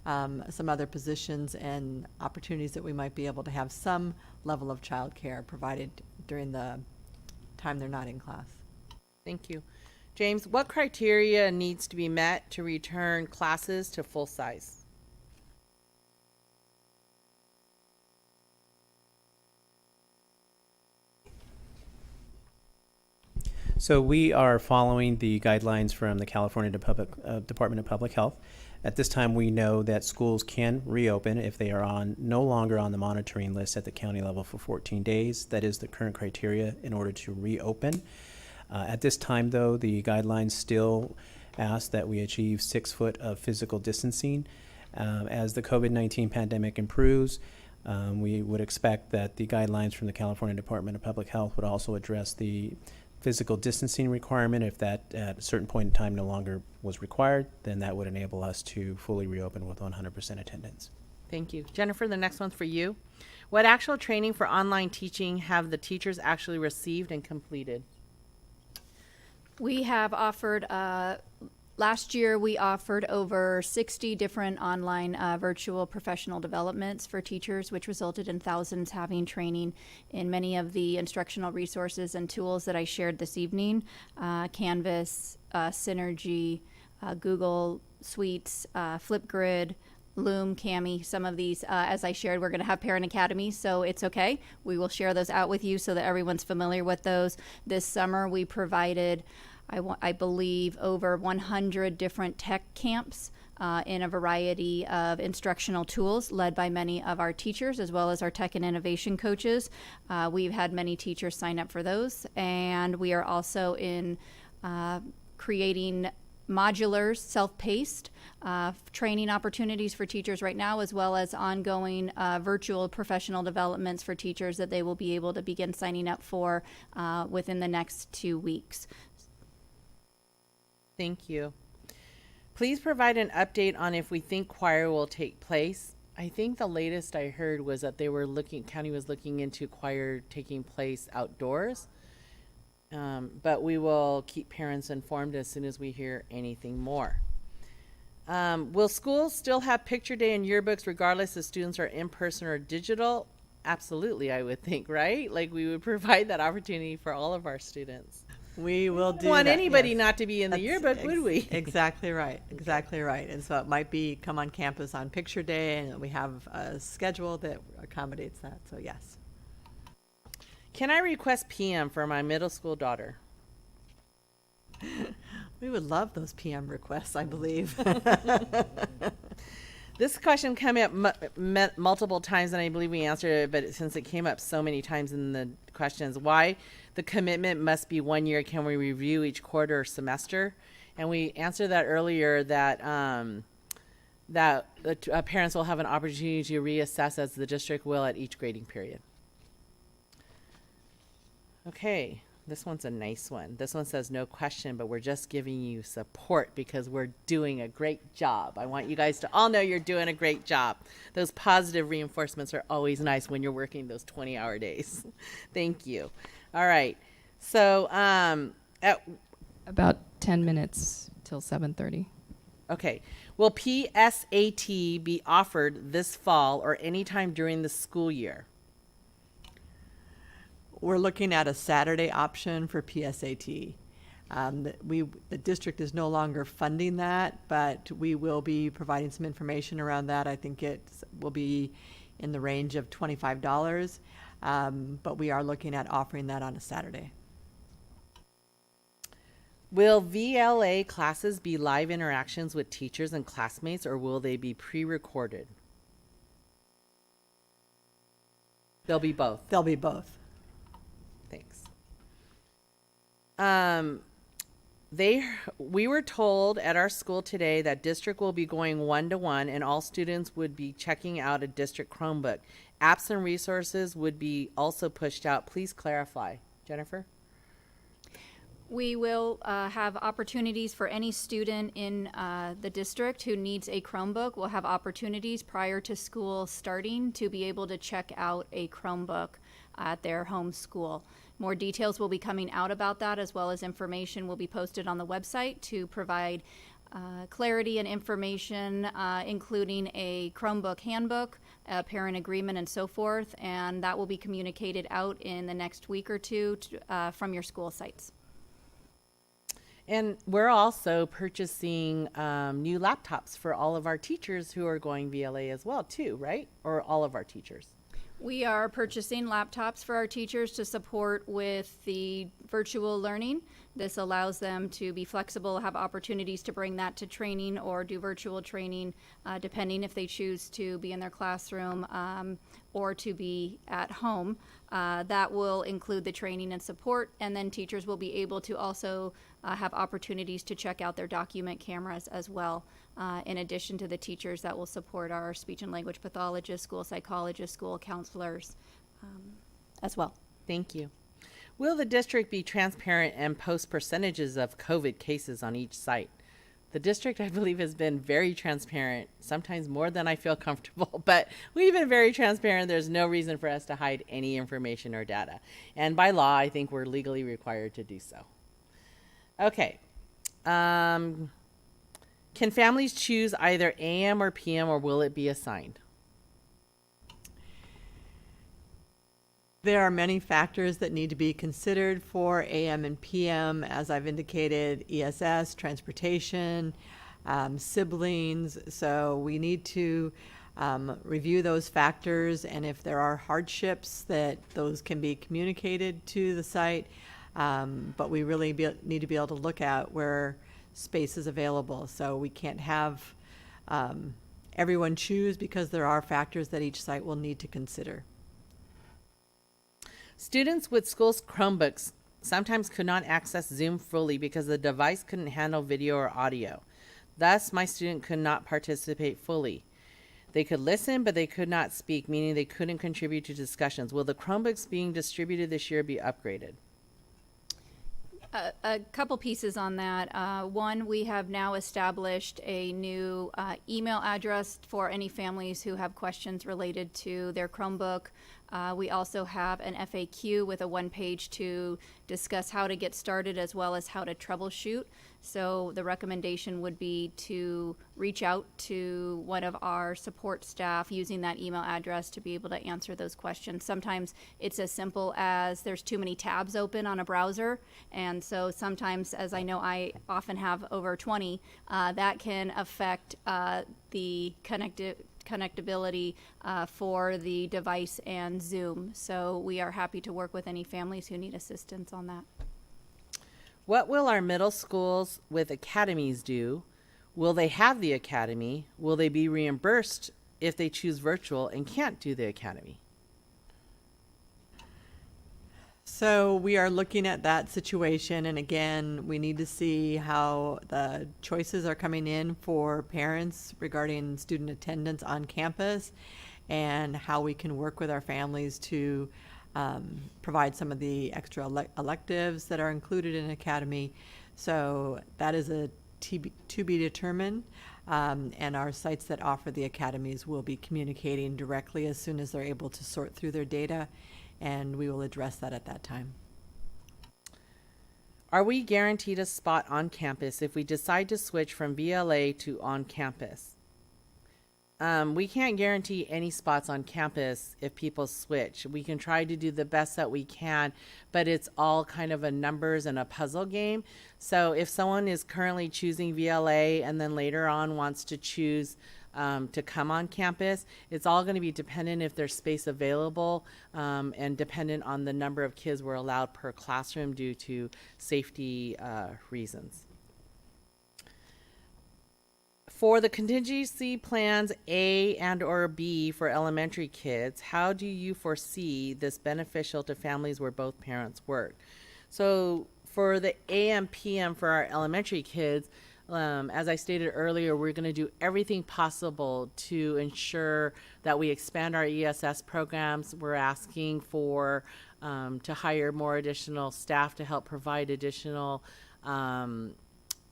some other positions and opportunities that we might be able to have some level of childcare provided during the time they're not in class. Thank you. James, what criteria needs to be met to return classes to full size? So we are following the guidelines from the California Department of Public Health. At this time, we know that schools can reopen if they are no longer on the monitoring list at the county level for 14 days. That is the current criteria in order to reopen. At this time, though, the guidelines still ask that we achieve 6 foot of physical distancing. As the COVID-19 pandemic improves, we would expect that the guidelines from the California Department of Public Health would also address the physical distancing requirement. If that at a certain point in time no longer was required, then that would enable us to fully reopen with 100% attendance. Thank you. Jennifer, the next one's for you. What actual training for online teaching have the teachers actually received and completed? We have offered, last year we offered over 60 different online virtual professional developments for teachers, which resulted in thousands having training in many of the instructional resources and tools that I shared this evening. Canvas, Synergy, Google Suites, Flipgrid, Loom, Cami, some of these, as I shared, we're going to have Parent Academy, so it's okay. We will share those out with you so that everyone's familiar with those. This summer, we provided, I believe, over 100 different tech camps in a variety of instructional tools led by many of our teachers as well as our tech and innovation coaches. We've had many teachers sign up for those, and we are also in creating modulars, self-paced training opportunities for teachers right now, as well as ongoing virtual professional developments for teachers that they will be able to begin signing up for within the next 2 weeks. Thank you. Please provide an update on if we think choir will take place. I think the latest I heard was that county was looking into choir taking place outdoors. But we will keep parents informed as soon as we hear anything more. Will schools still have picture day and yearbooks regardless if students are in person or digital? Absolutely, I would think, right? Like we would provide that opportunity for all of our students. We will do Want that, anybody yes. not to be in the yearbook, would we? Exactly right. Exactly right. And so it might be come on campus on picture day, and we have a schedule that accommodates that. So yes. Can I request PM for my middle school daughter? We would love those PM requests, I believe. This question came up multiple times, and I believe we answered it, but since it came up so many times in the questions, why the commitment must be 1 year? Can we review each quarter or semester? And we answered that earlier, that parents will have an opportunity to reassess as the district will at each grading period. Okay, this one's a nice one. This one says no question, but we're just giving you support because we're doing a great job. I want you guys to all know you're doing a great job. Those positive reinforcements are always nice when you're working those 20-hour days. Thank you. All right. So, About 10 minutes till 7:30. okay. Will PSAT be offered this fall or anytime during the school year? We're looking at a Saturday option for PSAT. The district is no longer funding that, but we will be providing some information around that. I think it will be in the range of $25, but we are looking at offering that on a Saturday. Will VLA classes be live interactions with teachers and classmates, or will they be pre-recorded? They'll be both. They'll be both. Thanks. We were told at our school today that district will be going 1-to-1 and all students would be checking out a district Chromebook Apps and resources would be also pushed out. Please clarify. Jennifer? We will have opportunities for any student in the district who needs a Chromebook. Will have opportunities prior to school starting to be able to check out a Chromebook at their home school. More details will be coming out about that, as well as information will be posted on the website to provide clarity and information, including a Chromebook handbook, a parent agreement, and so forth. And that will be communicated out in the next week or two from your school sites. And we're also purchasing new laptops for all of our teachers who are going VLA as well, too, right? Or all of our teachers. We are purchasing laptops for our teachers to support with the virtual learning. This allows them to be flexible, have opportunities to bring that to training or do virtual training, depending if they choose to be in their classroom or to be at home. That will include the training and support, and then teachers will be able to also have opportunities to check out their document cameras as well, in addition to the teachers that will support our speech and language pathologists, school psychologists, school counselors as well. Thank you. Will the district be transparent and post percentages of COVID cases on each site? The district, I believe, has been very transparent, sometimes more than I feel comfortable, but we've been very transparent. There's no reason for us to hide any information or data. And by law, I think we're legally required to do so. Okay. Can families choose either AM or PM, or will it be assigned? There are many factors that need to be considered for AM and PM, as I've indicated: ESS, transportation, siblings. So we need to review those factors, and if there are hardships, that those can be communicated to the site. But we really need to be able to look at where space is available. So we can't have everyone choose, because there are factors that each site will need to consider. Students with school's Chromebooks sometimes could not access Zoom fully because the device couldn't handle video or audio. Thus, my student could not participate fully. They could listen, but they could not speak, meaning they couldn't contribute to discussions. Will the Chromebooks being distributed this year be upgraded? A couple pieces on that. One, we have now established a new email address for any families who have questions related to their Chromebook. We also have an FAQ with a one-page to discuss how to get started, as well as how to troubleshoot. So the recommendation would be to reach out to one of our support staff using that email address to be able to answer those questions. Sometimes it's as simple as there's too many tabs open on a browser, and so sometimes, as I know I often have over 20, that can affect the connectability for the device and Zoom. So we are happy to work with any families who need assistance on that. What will our middle schools with academies do? Will they have the academy? Will they be reimbursed if they choose virtual and can't do the academy? So we are looking at that situation, and again, we need to see how the choices are coming in for parents regarding student attendance on campus, and how we can work with our families to provide some of the extra electives that are included in academy. So that is to be determined, and our sites that offer the academies will be communicating directly as soon as they're able to sort through their data, and we will address that at that time. Are we guaranteed a spot on campus if we decide to switch from VLA to on campus? We can't guarantee any spots on campus if people switch. We can try to do the best that we can, but it's all kind of a numbers and a puzzle game. So if someone is currently choosing VLA and then later on wants to choose to come on campus, it's all going to be dependent if there's space available, and dependent on the number of kids we're allowed per classroom due to safety reasons. For the contingency plans A and or B for elementary kids, how do you foresee this beneficial to families where both parents work? So for the AMPM for our elementary kids, As I stated earlier, we're going to do everything possible to ensure that we expand our ESS programs. We're asking for to hire more additional staff to help provide additional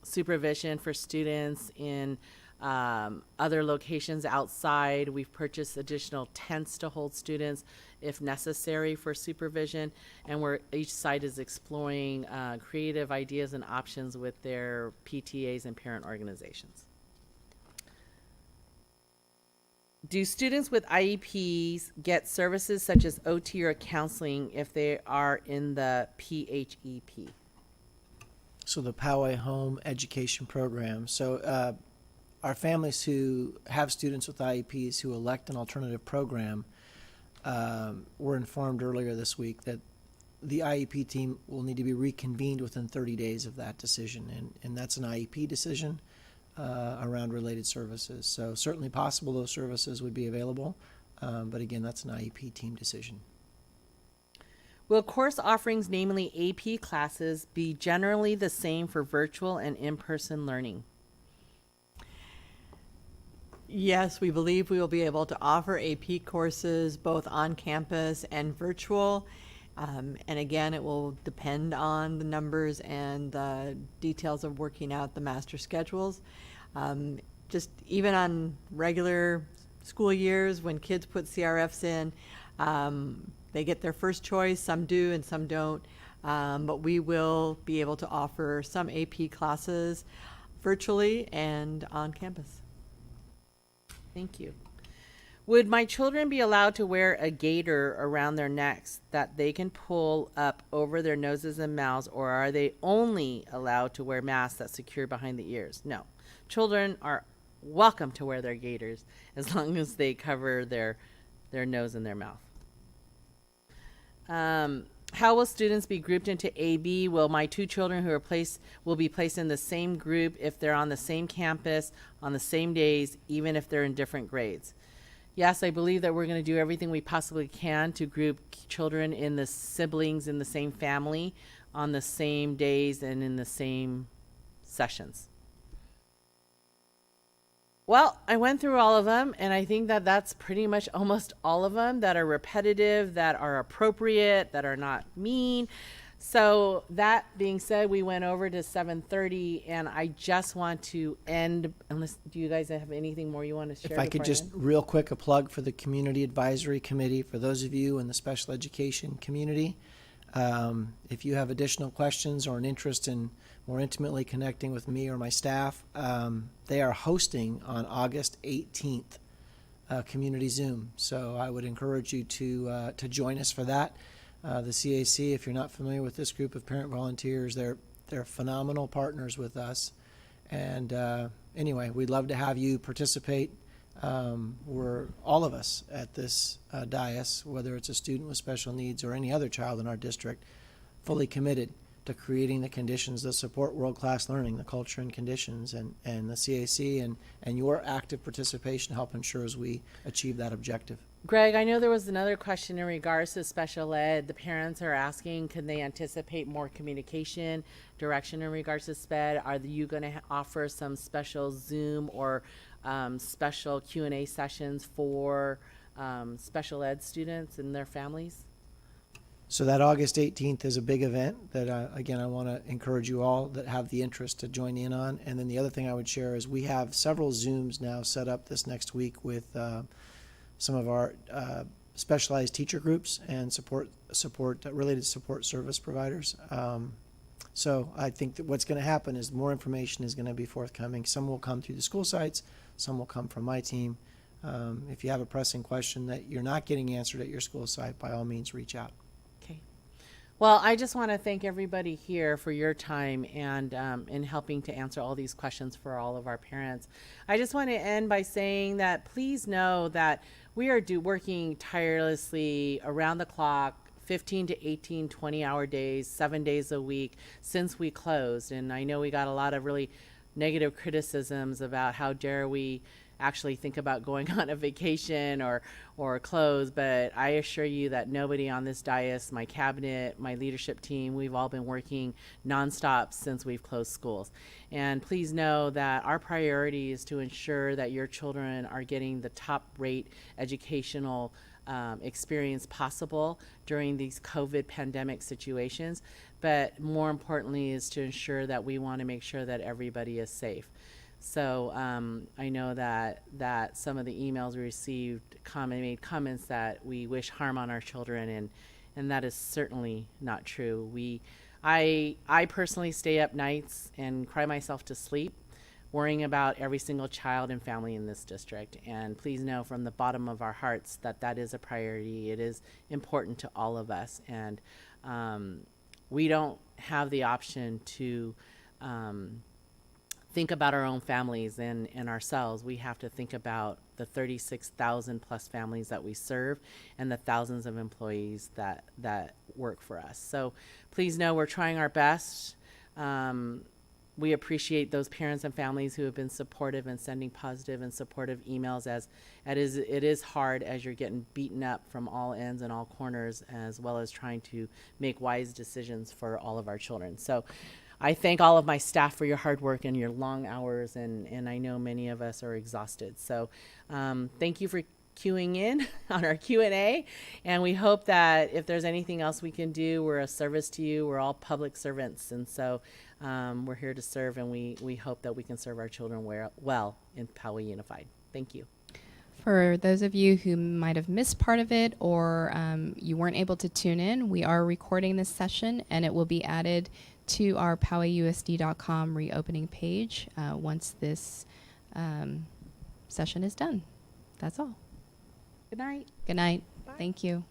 supervision for students in other locations outside. We've purchased additional tents to hold students if necessary for supervision, and each site is exploring creative ideas and options with their PTAs and parent organizations. Do students with IEPs get services such as OT or counseling if they are in the PHEP? So the Poway Home Education Program. So our families who have students with IEPs who elect an alternative program were informed earlier this week that the IEP team will need to be reconvened within 30 days of that decision, and that's an IEP decision around related services. So certainly possible those services would be available, but again, that's an IEP team decision. Will course offerings, namely AP classes, be generally the same for virtual and in-person learning? Yes, we believe we will be able to offer AP courses both on campus and virtual. And again, it will depend on the numbers and the details of working out the master schedules. Just even on regular school years, when kids put CRFs in, they get their first choice. Some do and some don't. But we will be able to offer some AP classes virtually and on campus. Thank you. Would my children be allowed to wear a gaiter around their necks that they can pull up over their noses and mouths, or are they only allowed to wear masks that secure behind the ears? No. Children are welcome to wear their gaiters as long as they cover their nose and their mouth. How will students be grouped into AB? Will my two children will be placed in the same group if they're on the same campus on the same days, even if they're in different grades? Yes, I believe that we're going to do everything we possibly can to group children in the siblings in the same family on the same days and in the same sessions. Well, I went through all of them, and I think that that's pretty much almost all of them that are repetitive, that are appropriate, that are not mean. So that being said, we went over to 7:30, and I just want to end, unless, do you guys have anything more you want to share? If I could just real quick, a plug for the Community Advisory Committee, for those of you in the special education community. If you have additional questions or an interest in more intimately connecting with me or my staff, they are hosting on August 18th community Zoom. So I would encourage you to join us for that. The CAC, if you're not familiar with this group of parent volunteers, they're phenomenal partners with us. And anyway, we'd love to have you participate. We're all of us at this dais, whether it's a student with special needs or any other child in our district, fully committed to creating the conditions that support world-class learning, the culture and conditions, and the CAC and your active participation help ensure as we achieve that objective. Greg, I know there was another question in regards to special ed. The parents are asking, can they anticipate more communication, direction in regards to SPED? Are you going to offer some special Zoom or special Q&A sessions for special ed students and their families? So that August 18th is a big event that, again, I want to encourage you all that have the interest to join in on. And then the other thing I would share is we have several Zooms now set up this next week with some of our specialized teacher groups and related support service providers. So I think that what's going to happen is more information is going to be forthcoming. Some will come through the school sites, some will come from my team. If you have a pressing question that you're not getting answered at your school site, by all means, reach out. Okay. Well, I just want to thank everybody here for your time and in helping to answer all these questions for all of our parents. I just want to end by saying that please know that we are working tirelessly around the clock, 15 to 18, 20-hour days, 7 days a week since we closed. And I know we got a lot of really negative criticisms about how dare we actually think about going on a vacation or close. But I assure you that nobody on this dais, my cabinet, my leadership team, we've all been working nonstop since we've closed schools. And please know that our priority is to ensure that your children are getting the top rate educational experience possible during these COVID pandemic situations. But more importantly is to ensure that we want to make sure that everybody is safe. So I know that some of the emails we received made comments that we wish harm on our children, and that is certainly not true. I personally stay up nights and cry myself to sleep worrying about every single child and family in this district. And please know from the bottom of our hearts that that is a priority. It is important to all of us. And we don't have the option to think about our own families and ourselves. We have to think about the 36,000 plus families that we serve and the thousands of employees that work for us. So please know we're trying our best. We appreciate those parents and families who have been supportive and sending positive and supportive emails, as it is hard as you're getting beaten up from all ends and all corners, as well as trying to make wise decisions for all of our children. So I thank all of my staff for your hard work and your long hours, and I know many of us are exhausted. So thank you for queuing in on our Q&A, and we hope that if there's anything else we can do, we're a service to you. We're all public servants, and so we're here to serve, and we hope that we can serve our children well in Poway Unified. Thank you. For those of you who might have missed part of it, or you weren't able to tune in, we are recording this session, and it will be added to our powaysd.com reopening page once this session is done. That's all. Good night. Good night. Bye. Thank you.